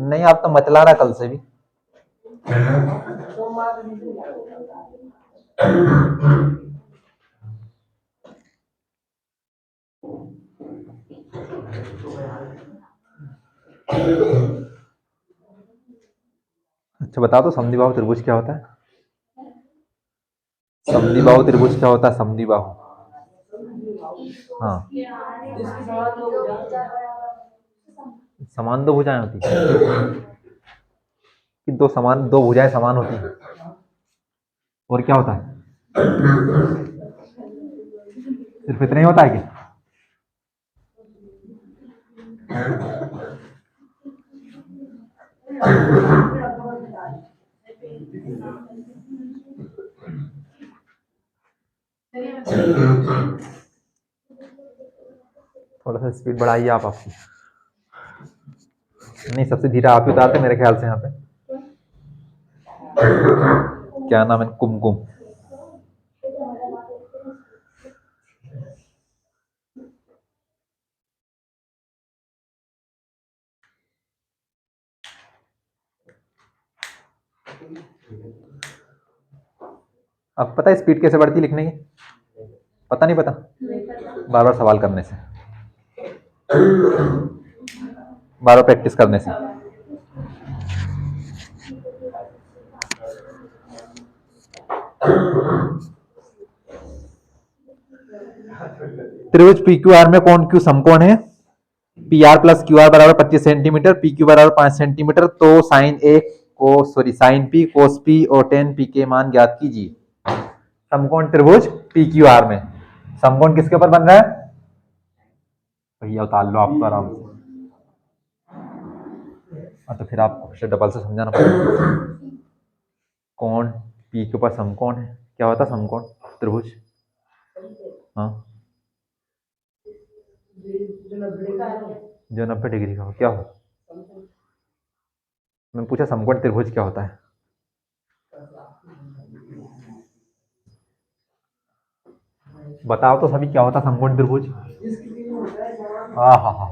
[SPEAKER 1] नहीं आप तो मतला रहा कल से भी। अच्छा बता दो, समद्विबाहु त्रिभुज क्या होता है? समद्विबाहु त्रिभुज क्या होता है? समद्विबाहु, हाँ समान दो भुजाएं होती है कि दो भुजाएं समान होती हैं। और क्या होता है? सिर्फ इतना ही होता है क्या? थोड़ा सा स्पीड बढ़ाइए आप आपकी। नहीं सबसे धीरा आप ही उतारते मेरे ख्याल से यहाँ पे। क्या नाम है? कुमकुम। अब पता है स्पीड कैसे बढ़ती लिखने की? पता नहीं पता? बार बार सवाल करने से, बार बार प्रैक्टिस करने से। त्रिभुज पी क्यू आर में कोण क्यू समकोण है। P R plus Q R बराबर 25 सेंटीमीटर, पी क्यू बराबर 5 सेंटीमीटर। तो साइन पी, कोस पी और टेन पी के मान ज्ञात कीजिए। समकोण त्रिभुज पी क्यू आर में समकोण किसके ऊपर बन रहा है? भैया उतार लो आप तो आराम से। तो फिर आपको फिर डबल से समझाना पड़ेगा। कोण पी के ऊपर समकोण है, क्या होता है समकोण त्रिभुज? हाँ जो 90 डिग्री का हो, क्या हो? मैंने पूछा समकोण त्रिभुज क्या होता है? बताओ तो सभी क्या होता है समकोण त्रिभुज? हाँ हाँ हाँ।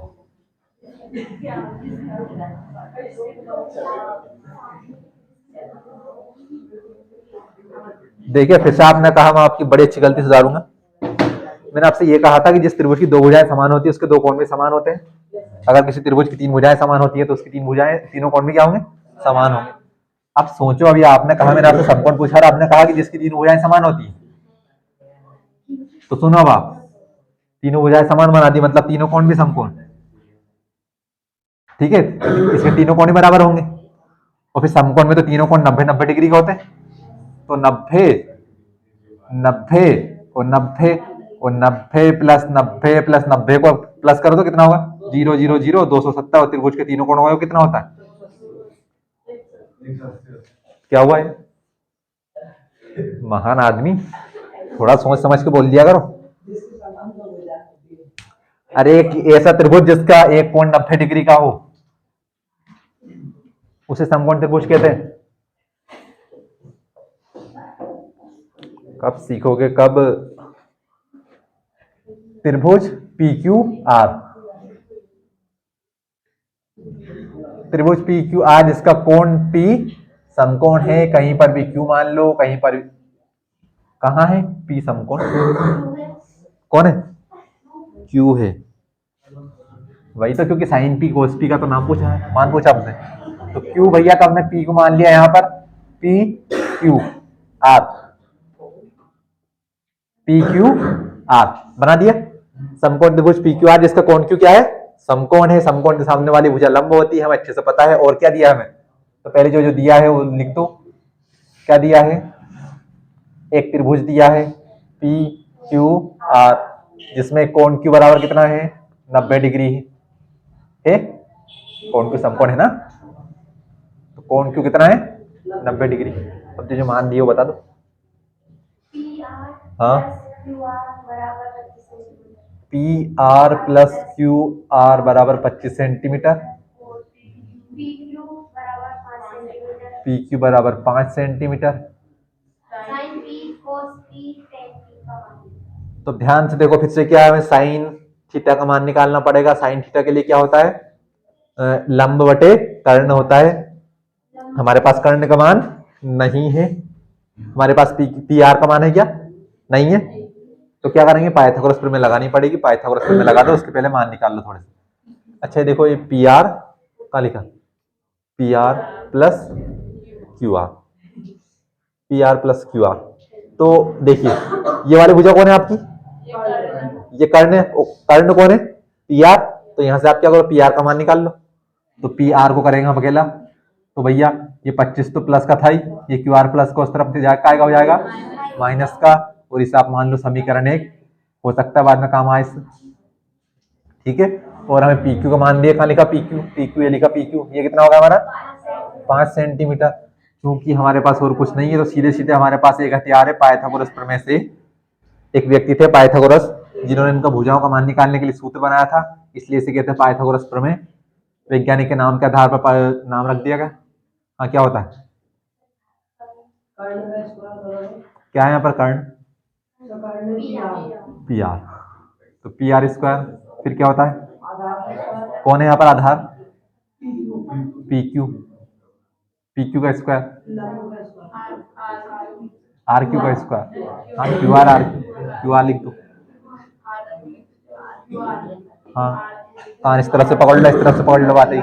[SPEAKER 1] देखिए फिर से आपने कहा, मैं आपकी बड़ी अच्छी गलती सुधारूंगा। मैंने आपसे ये कहा था कि जिस त्रिभुज की दो भुजाएं समान होती है उसके दो कोण भी समान होते हैं। अगर किसी त्रिभुज की 3 भुजाएं समान होती है तो उसकी तीनों कोण भी क्या होंगे? समान होंगे। अब सोचो, अभी आपने कहा, मैंने आपसे समकोण पूछा और आपने कहा कि जिसकी 3 भुजाएं समान होती है। तो सुनो अब आप, तीनों भुजाएं समान बना दी मतलब तीनों कोण भी समकोण, ठीक है? इसके तीनों कोण ही बराबर होंगे। और फिर समकोण में तो तीनों कोण 90-90 डिग्री का होते हैं। तो 90, 90 और 90 और 90 प्लस 90 प्लस 90 को प्लस करो तो कितना होगा? 0 0 0 270। और त्रिभुज के तीनों कोण होगा कितना होता है? क्या हुआ है? महान आदमी, थोड़ा सोच समझ के बोल दिया करो। अरे एक ऐसा त्रिभुज जिसका एक कोण 90 डिग्री का हो उसे समकोण त्रिभुज कहते हैं। कब सीखोगे कब? त्रिभुज पी क्यू आर, त्रिभुज पी क्यू आर जिसका कोण पी समकोण है, कहीं पर भी क्यू मान लो, कहीं पर भी कहाँ है पी समकोण? कौन है? क्यू है। वही तो, क्योंकि साइन पी कोस पी का तो नाम पूछा है, मान पूछा आपने, तो क्यू भैया का हमने पी को मान लिया यहाँ पर, P Q R, P Q R बना दिया। समकोण त्रिभुज पी क्यू आर जिसका कोण क्यू क्या है? समकोण है। समकोण के सामने वाली भुजा लंब होती है, हमें अच्छे से पता है। और क्या दिया हमें? तो पहले जो जो दिया है वो लिख दो। क्या दिया है? एक त्रिभुज दिया है पी क्यू आर, जिसमें कोण क्यू बराबर कितना है? 90 डिग्री है। कोण क्यू समकोण है ना, तो कोण क्यू कितना है? 90 डिग्री। अब जो मान दिए वो बता दो। हाँ, P R plus Q R बराबर 25 सेंटीमीटर, पी क्यू बराबर 5 सेंटीमीटर। तो ध्यान से देखो फिर से, क्या है? साइन थीटा का मान निकालना पड़ेगा। साइन थीटा के लिए क्या होता है? लंब बटे कर्ण होता है। हमारे पास कर्ण का मान नहीं है, हमारे पास पी आर का मान है क्या? नहीं है। तो क्या करेंगे? पाइथागोरस प्रमेय लगानी पड़ेगी। पाइथागोरस प्रमेय लगा दो, उसके पहले मान निकाल लो थोड़े से। अच्छा देखो, ये पी आर का लिखा, P R plus Q R, P R plus Q R. तो देखिए, ये वाली भुजा कौन है आपकी? ये कर्ण है। कर्ण कौन है? P R. तो यहां से आप क्या करो? पी आर का मान निकाल लो। तो पी आर को करेंगे हम अकेला, तो भैया ये 25 तो प्लस का था ही, ये क्यू आर प्लस को उस तरफ से जाएगा, हो जाएगा माइनस का। और इसे आप मान लो समीकरण 1, हो सकता है बाद में काम आए। ठीक है। और हमें पी क्यू का मान दिया, कहाँ लिखा? पी क्यू, पी क्यू ये लिखा पी क्यू, ये कितना होगा हमारा? 5 सेंटीमीटर। क्योंकि हमारे पास और कुछ नहीं है, तो सीधे सीधे हमारे पास एक हथियार है पाइथागोरस प्रमेय से। एक व्यक्ति थे पाइथागोरस, जिन्होंने इनका भुजाओं का मान निकालने के लिए सूत्र बनाया था, इसलिए इसे कहते हैं पाइथागोरस प्रमेय। वैज्ञानिक के नाम के आधार पर नाम रख दिया गया। हाँ, क्या होता है? क्या है यहाँ पर? कर्ण, पी आर, तो पी आर स्क्वायर। फिर क्या होता है? कौन है यहाँ पर आधार? पी क्यू, पी क्यू का स्क्वायर, आर क्यू का स्क्वायर। हाँ, क्यू आर, क्यू आर लिख दो। हाँ हाँ, इस तरह से पकड़ लो, इस तरह से पकड़ लो, बात है।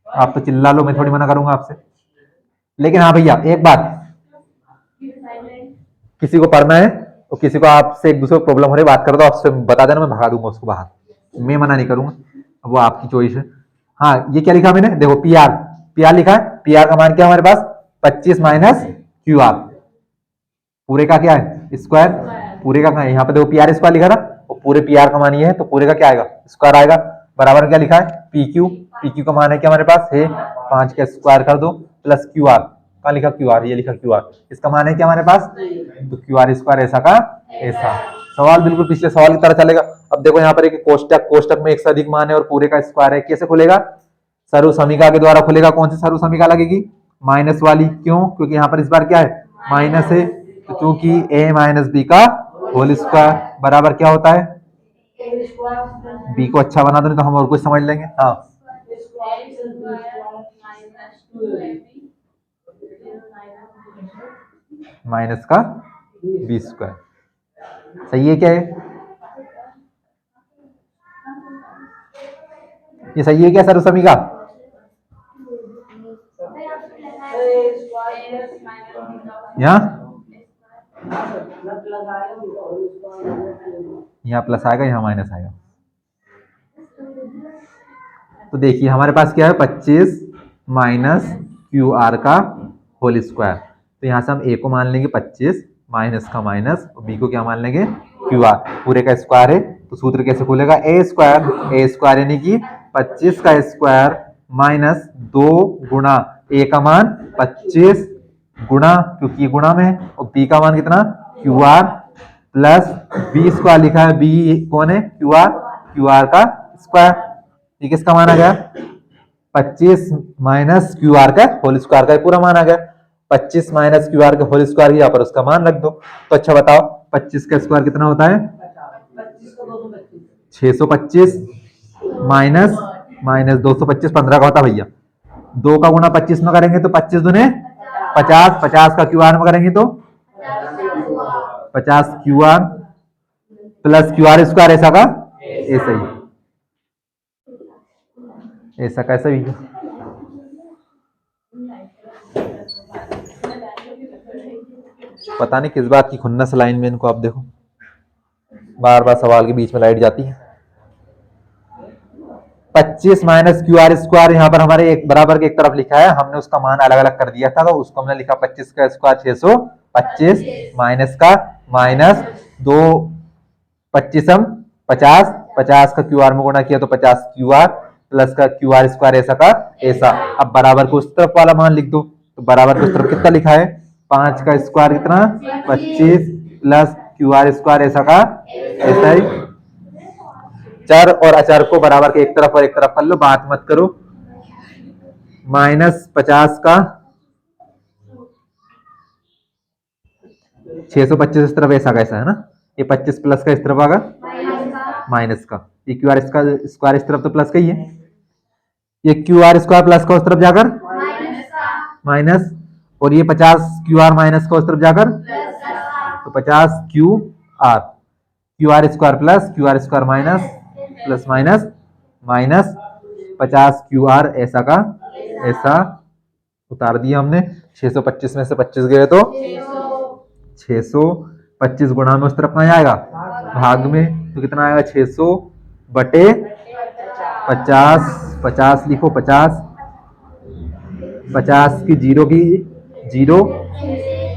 [SPEAKER 1] आप तो चिल्ला लो, मैं थोड़ी मना करूंगा आपसे। लेकिन हाँ भैया, एक बात, किसी को पढ़ना है तो किसी को आपसे एक दूसरे को प्रॉब्लम हो रही है, बात करो तो आपसे बता देना, मैं भगा दूंगा उसको बाहर, मैं मना नहीं करूंगा, वो आपकी चॉइस है। हाँ, ये क्या लिखा मैंने? देखो, पी आर, पी आर लिखा है। पी आर का मान क्या हमारे पास? 25 माइनस क्यू आर, पूरे का क्या है? स्क्वायर। पूरे का है यहाँ पे, देखो पी आर स्क्वायर लिखा था, और पूरे पी आर का मान ये है, तो पूरे का क्या आएगा? स्क्वायर आएगा। बराबर क्या लिखा है? पी क्यू, पी क्यू का मान है क्या हमारे पास है? 5 का स्क्वायर कर दो, प्लस क्यू आर, कहाँ लिखा? क्यू आर, ये लिखा क्यू आर, इसका मान है क्या हमारे पास? तो क्यू आर स्क्वायर ऐसा का ऐसा। सवाल बिल्कुल पिछले सवाल की तरह चलेगा। अब देखो यहाँ पर एक कोष्टक, कोष्टक में एक से अधिक मान है और पूरे का स्क्वायर है, कैसे खुलेगा? सर्व समीका के द्वारा खुलेगा। कौन सी सर्व समीका लगेगी? माइनस वाली। क्यों? क्योंकि यहाँ पर इस बार क्या है? माइनस है। तो क्योंकि a माइनस बी का होल स्क्वायर बराबर क्या होता है? बी को अच्छा बना दो, नहीं तो हम और कुछ समझ लेंगे। हाँ, माइनस का बी स्क्वायर। सही है क्या है? ये सही है क्या सर्व समीका? यहाँ प्लस आएगा, यहाँ माइनस आएगा। तो देखिए हमारे पास क्या है? 25 माइनस क्यू आर का होल स्क्वायर। तो यहाँ से हम ए को मान लेंगे 25, माइनस का माइनस, और बी को क्या मान लेंगे? Q R. पूरे का स्क्वायर है, तो सूत्र कैसे खुलेगा? ए स्क्वायर यानी कि 25 का स्क्वायर माइनस 2 गुणा ए का मान 25 गुणा, क्योंकि ये गुणा में है, और बी का मान कितना? Q R, plus B square लिखा है, बी कौन है? क्यू आर का स्क्वायर। ये किसका मान आ गया? 25 माइनस क्यू आर का होल स्क्वायर का पूरा मान आ गया। 25 माइनस क्यू आर का होल स्क्वायर, यहाँ पर उसका मान रख दो। तो अच्छा बताओ, 25 का स्क्वायर कितना होता है? 625 माइनस माइनस 225, 15 का होता भैया। 2 का गुणा 25 में करेंगे तो 25 दूने 50, 50 का क्यू आर में करेंगे तो 50 Q R plus Q R square ऐसा का ऐसा ही, ऐसा कैसा भी पता नहीं किस बात की खुन्नस लाइन में इनको। आप देखो बार बार सवाल के बीच में लाइट जाती है। 25 माइनस क्यू आर स्क्वायर यहाँ पर हमारे एक बराबर के एक तरफ लिखा है, हमने उसका मान अलग अलग कर दिया था, तो उसको हमने लिखा 25 का स्क्वायर 625 माइनस का माइनस 2 25 50 50 का क्यू आर में गुणा किया तो 50 क्यू आर प्लस का क्यू आर स्क्वायर ऐसा का ऐसा। अब बराबर को उस तरफ वाला मान लिख दो, तो बराबर को उस तरफ कितना लिखा है 5 का स्क्वायर कितना 25 प्लस क्यू आर स्क्वायर ऐसा का ऐसा ही। चर और अचर को बराबर के एक तरफ और एक तरफ कर लो, बात मत करो। माइनस 50 का 625 इस तरफ ऐसा कैसा है ना, ये 25 प्लस का इस तरफ आगा माइनस का, ये क्यू आर स्क्वायर इस तरफ तो प्लस का ही है, ये क्यू आर स्क्वायर प्लस का उस तरफ जाकर माइनस, और ये 50 क्यू आर माइनस का उस तरफ जाकर तो 50 Q R square plus Q R square minus plus minus minus 50 Q R ऐसा का ऐसा उतार दिया हमने। 625 में से 25 गए तो 625 गुणा में उस तरफ कहाँ आएगा भाग में, तो कितना आएगा 600 बटे 50 50 लिखो 50 50 की जीरो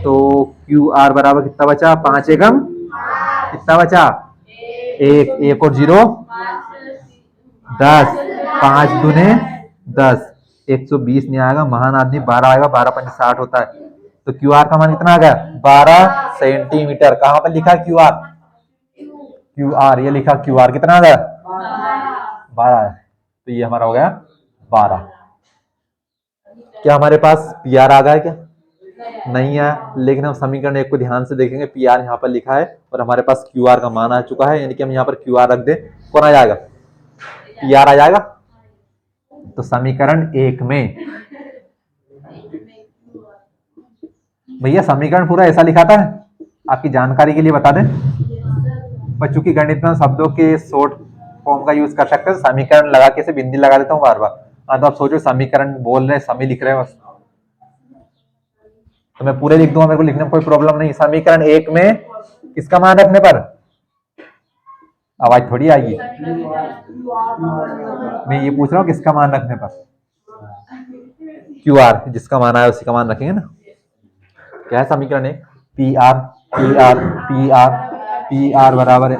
[SPEAKER 1] तो क्यू आर बराबर कितना बचा 5 एकम कितना बचा एक और 0 10 5 दूने 10 120 नहीं आएगा, महान आदमी 12 आएगा, 12 5 60 होता है, तो क्यू आर का मान कितना आ गया 12 सेंटीमीटर। कहां पर लिखा क्यू आर ये लिखा क्यू आर कितना आ गया 12, तो ये हमारा हो गया 12। क्या हमारे पास पी आर आ गया क्या नहीं है, लेकिन हम समीकरण एक को ध्यान से देखेंगे, पी आर यहाँ पर लिखा है और हमारे पास क्यू आर का मान आ चुका है, यानी कि हम यहाँ पर क्यू आर रख दे कौन आ जाएगा पी आर आ जाएगा। तो समीकरण एक में भैया समीकरण पूरा ऐसा लिखाता है, आपकी जानकारी के लिए बता दें, पर चूंकि गणित में शब्दों के शॉर्ट फॉर्म का यूज कर सकते हैं, समीकरण लगा के से बिंदी लगा देता हूँ बार बार। हाँ तो आप सोचो समीकरण बोल रहे हैं समी लिख रहे हैं बस, तो मैं पूरे लिख दूंगा, मेरे को लिखने में कोई प्रॉब्लम नहीं। समीकरण एक में किसका मान रखने पर आवाज थोड़ी आएगी, मैं ये पूछ रहा हूँ किसका मान रखने पर क्यू आर, जिसका मान आया उसी का मान रखेंगे ना। क्या है समीकरण एक P R P R P R P R बराबर है,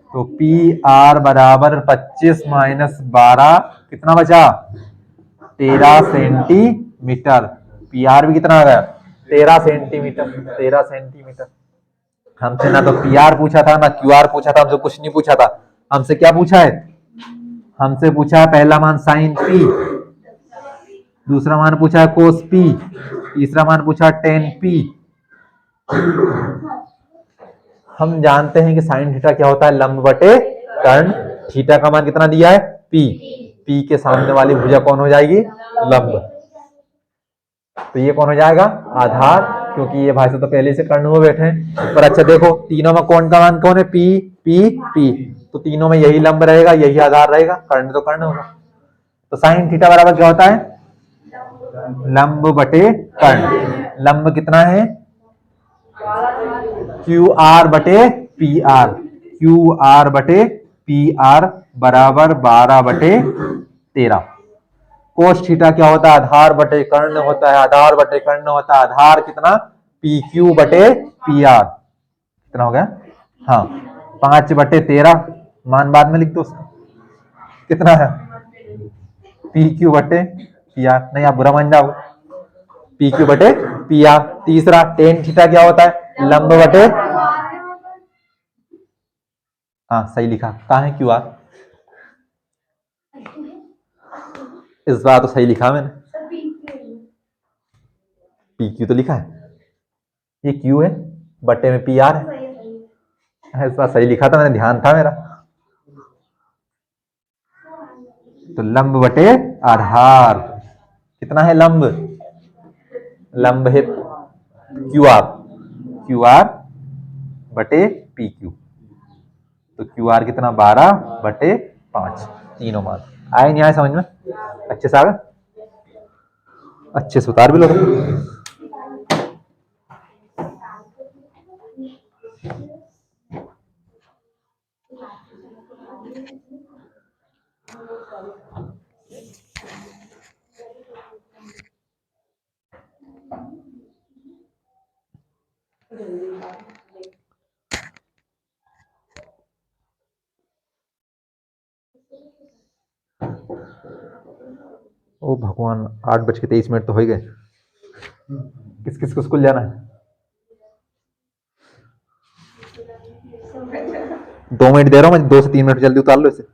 [SPEAKER 1] तो पी आर बराबर 25 माइनस 12 कितना बचा 13 सेंटीमीटर। पी आर भी कितना आ गया 13 सेंटीमीटर 13 सेंटीमीटर। हमसे ना तो पी आर पूछा था ना क्यू आर पूछा था, हमसे कुछ नहीं पूछा था, हमसे क्या पूछा है, हमसे पूछा है पहला मान साइन पी, दूसरा मान पूछा है कोस पी, तीसरा मान पूछा टेन पी। हम जानते हैं कि साइन थीटा क्या होता है लंब बटे कर्ण, थीटा का मान कितना दिया है पी, पी के सामने वाली भुजा कौन हो जाएगी लंब, तो ये कौन हो जाएगा आधार, क्योंकि ये भाई तो पहले से कर्ण में बैठे हैं। पर अच्छा देखो तीनों में कौन का मान कौन है पी पी पी, तो तीनों में यही लंब रहेगा यही आधार रहेगा, कर्ण तो कर्ण होगा। तो साइन थीटा बराबर क्या होता है लंब बटे कर्ण, लंब कितना है क्यू आर बटे पी आर, क्यू आर बटे पी आर बराबर 12 बटे 13। कोस थीटा क्या होता है आधार बटे कर्ण होता है, आधार बटे कर्ण होता है, आधार कितना पी क्यू बटे पी आर, कितना हो गया हाँ 5 बटे 13, मान बाद में लिख दो उसका कितना है पी क्यू बटे पी आर, नहीं आप बुरा मान जाओगे, पी क्यू बटे पी आर। तीसरा टेन थीटा क्या होता है लंब बटे, हाँ सही लिखा, कहाँ है क्यू आर, इस बार तो सही लिखा मैंने, पी क्यू तो लिखा है, ये क्यू है बटे में पी आर है, इस बार सही लिखा था मैंने, ध्यान था मेरा। तो लंब बटे आधार कितना है लंब लंब है क्यू आर, क्यू आर बटे पी क्यू। तो क्यू आर कितना 12/5, तीनों मान आए नहीं आए समझ में? अच्छे से आ गए, अच्छे से उतार भी लो। ओ भगवान, 8:23 तो हो ही गए। किस किस को स्कूल जाना है? 2 मिनट दे रहा हूँ मैं, 2 से 3 मिनट जल्दी उतार लो इसे।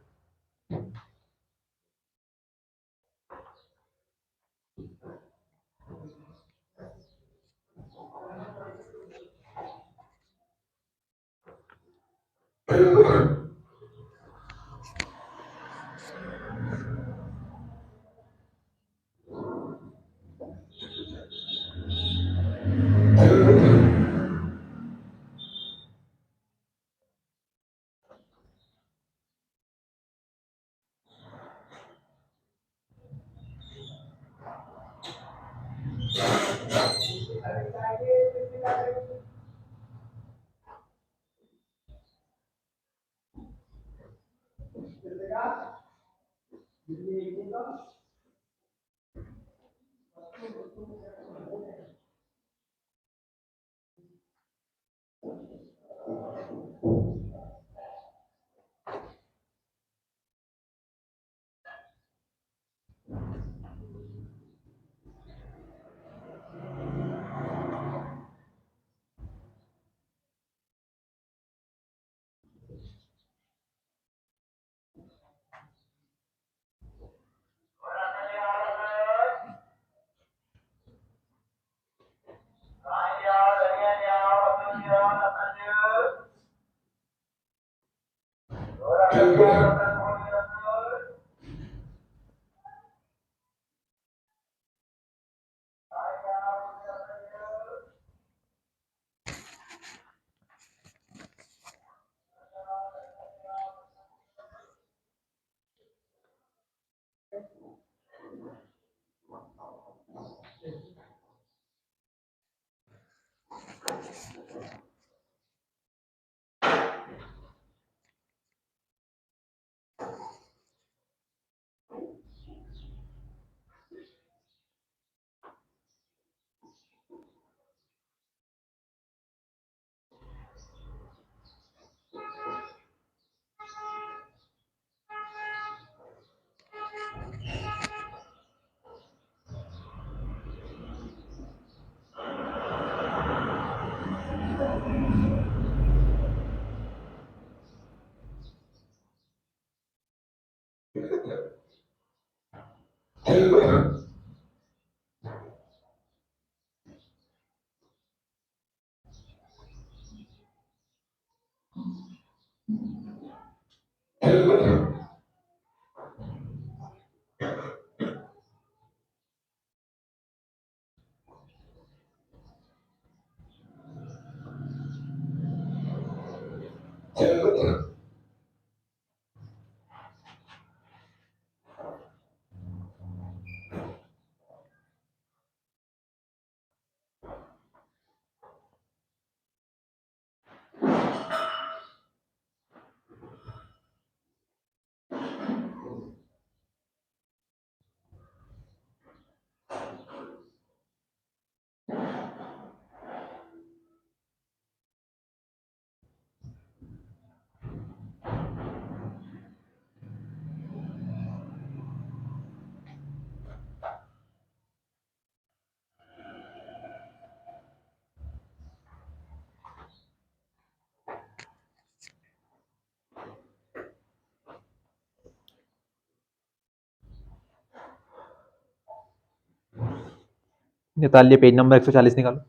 [SPEAKER 1] निकाल लिए, पेज नंबर 140 निकालो।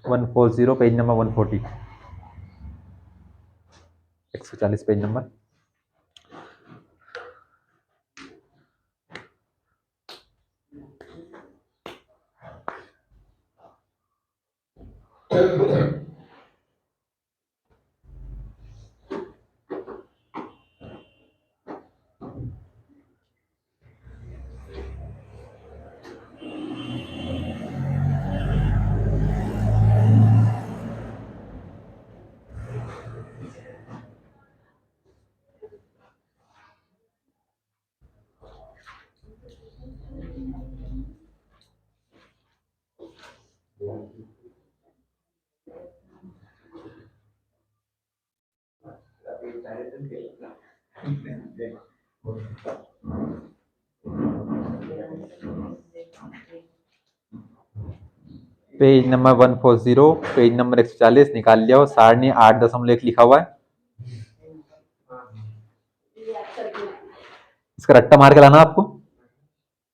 [SPEAKER 1] 140, page number 140, 140 page number. Page number 140, page number 140 निकाल लिया हो। सारणी 8.1 लिखा हुआ है। इसका रट्टा मार के लाना आपको।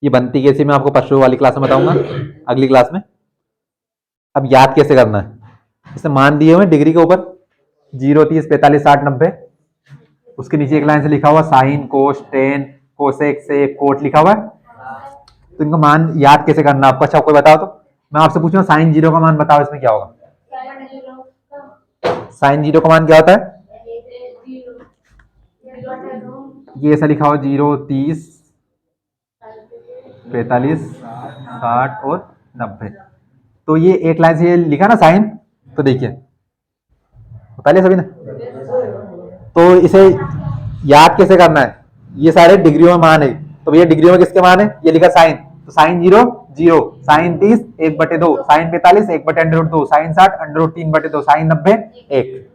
[SPEAKER 1] ये बनती कैसे मैं आपको परसों वाली क्लास में बताऊंगा, अगली क्लास में। अब याद कैसे करना है, इसमें मान दिए हुए डिग्री के ऊपर 0, 30, 45, 60, 90। उसके नीचे एक लाइन से लिखा हुआ साइन, कोस, टेन, कोसेक, सेक, कोट लिखा हुआ है। तो इनका मान याद कैसे करना आपको? अच्छा कोई बताओ तो। मैं आपसे पूछूंगा साइन 0 का मान बताओ, इसमें क्या होगा? साइन 0 का मान क्या होता है? ये ऐसा लिखा हुआ 0, 30, 45, 60 और 90। तो ये एक लाइन से ये लिखा ना साइन, तो देखिए पहले सभी ने, तो इसे याद कैसे करना है? ये सारे डिग्रियों में मान है, तो भैया डिग्रियों में किसके मान है? ये लिखा साइन, तो sine 0, 0, sine 30, 1/2, sine 45, 1/√2, sine 60, √3/2, sine 90, 1।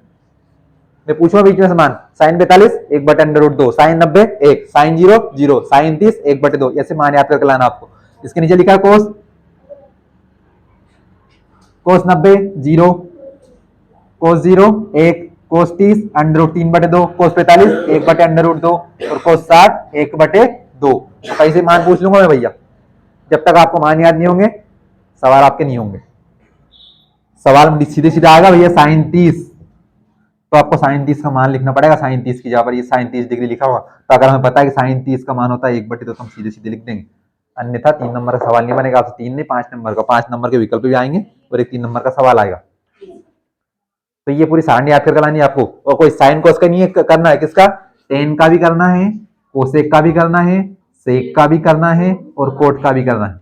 [SPEAKER 1] मैं पूछूंगा बीच में समान, साइन 45, 1/√2, साइन 90, 1, साइन 0, 0, साइन 30, 1/2, ऐसे मान याद करके लाना आपको। इसके नीचे लिखा है कोस, कोस 90, 0, कोस 0, 1, कोस 30, √3/2, कोस 45, 1/√2 और कोस 60, 1/2। कहीं से मान पूछ लूंगा मैं भैया। जब तक आपको मान याद नहीं होंगे सवाल आपके नहीं होंगे। सवाल सीधे सीधा आएगा भैया साइन 30, तो आपको साइन 30 का मान लिखना पड़ेगा। साइन 30 की जगह पर ये साइन 30 डिग्री लिखा हुआ, तो अगर हमें पता है कि साइन 30 का मान होता है 1/2, तो हम सीधे सीधे लिख देंगे। अन्यथा 3 नंबर का सवाल नहीं बनेगा। आपसे 3 नहीं 5 नंबर का, 5 नंबर के विकल्प भी आएंगे और एक 3 नंबर का सवाल आएगा। तो ये पूरी सारणी याद करके लानी है आपको। और कोई साइन कोस का नहीं है करना है, किसका? टेन का भी करना है, कोसेक का भी करना है, सेक का भी करना है और कोट का भी करना है।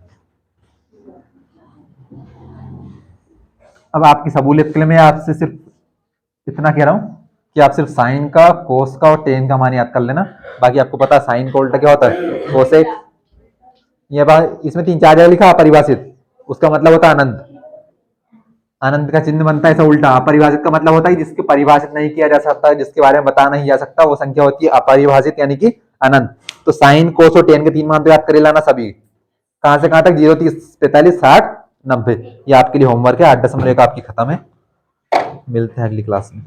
[SPEAKER 1] अब आपकी सहूलियत के लिए मैं आपसे सिर्फ इतना कह रहा हूं कि आप सिर्फ साइन का, कोस का और टेन का मान याद कर लेना। बाकी आपको पता है साइन का उल्टा क्या होता है? कोसेक। ये बात इसमें 3-4 जगह लिखा अपरिभाषित, उसका मतलब होता है अनंत। अनंत का चिन्ह बनता है ऐसा उल्टा। अपरिभाषित का मतलब होता है जिसके परिभाषित नहीं किया जा सकता, जिसके बारे में बता नहीं जा सकता, वो संख्या होती है अपरिभाषित यानी कि अनंत। तो साइन, कोस और टेन के 3 मान तो याद कर लाना सभी। कहां से कहां तक? 0, 30, 45, 60, 90। ये आपके लिए होमवर्क है। 8.1 आपकी खत्म है। मिलते हैं अगली क्लास में।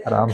[SPEAKER 1] आराम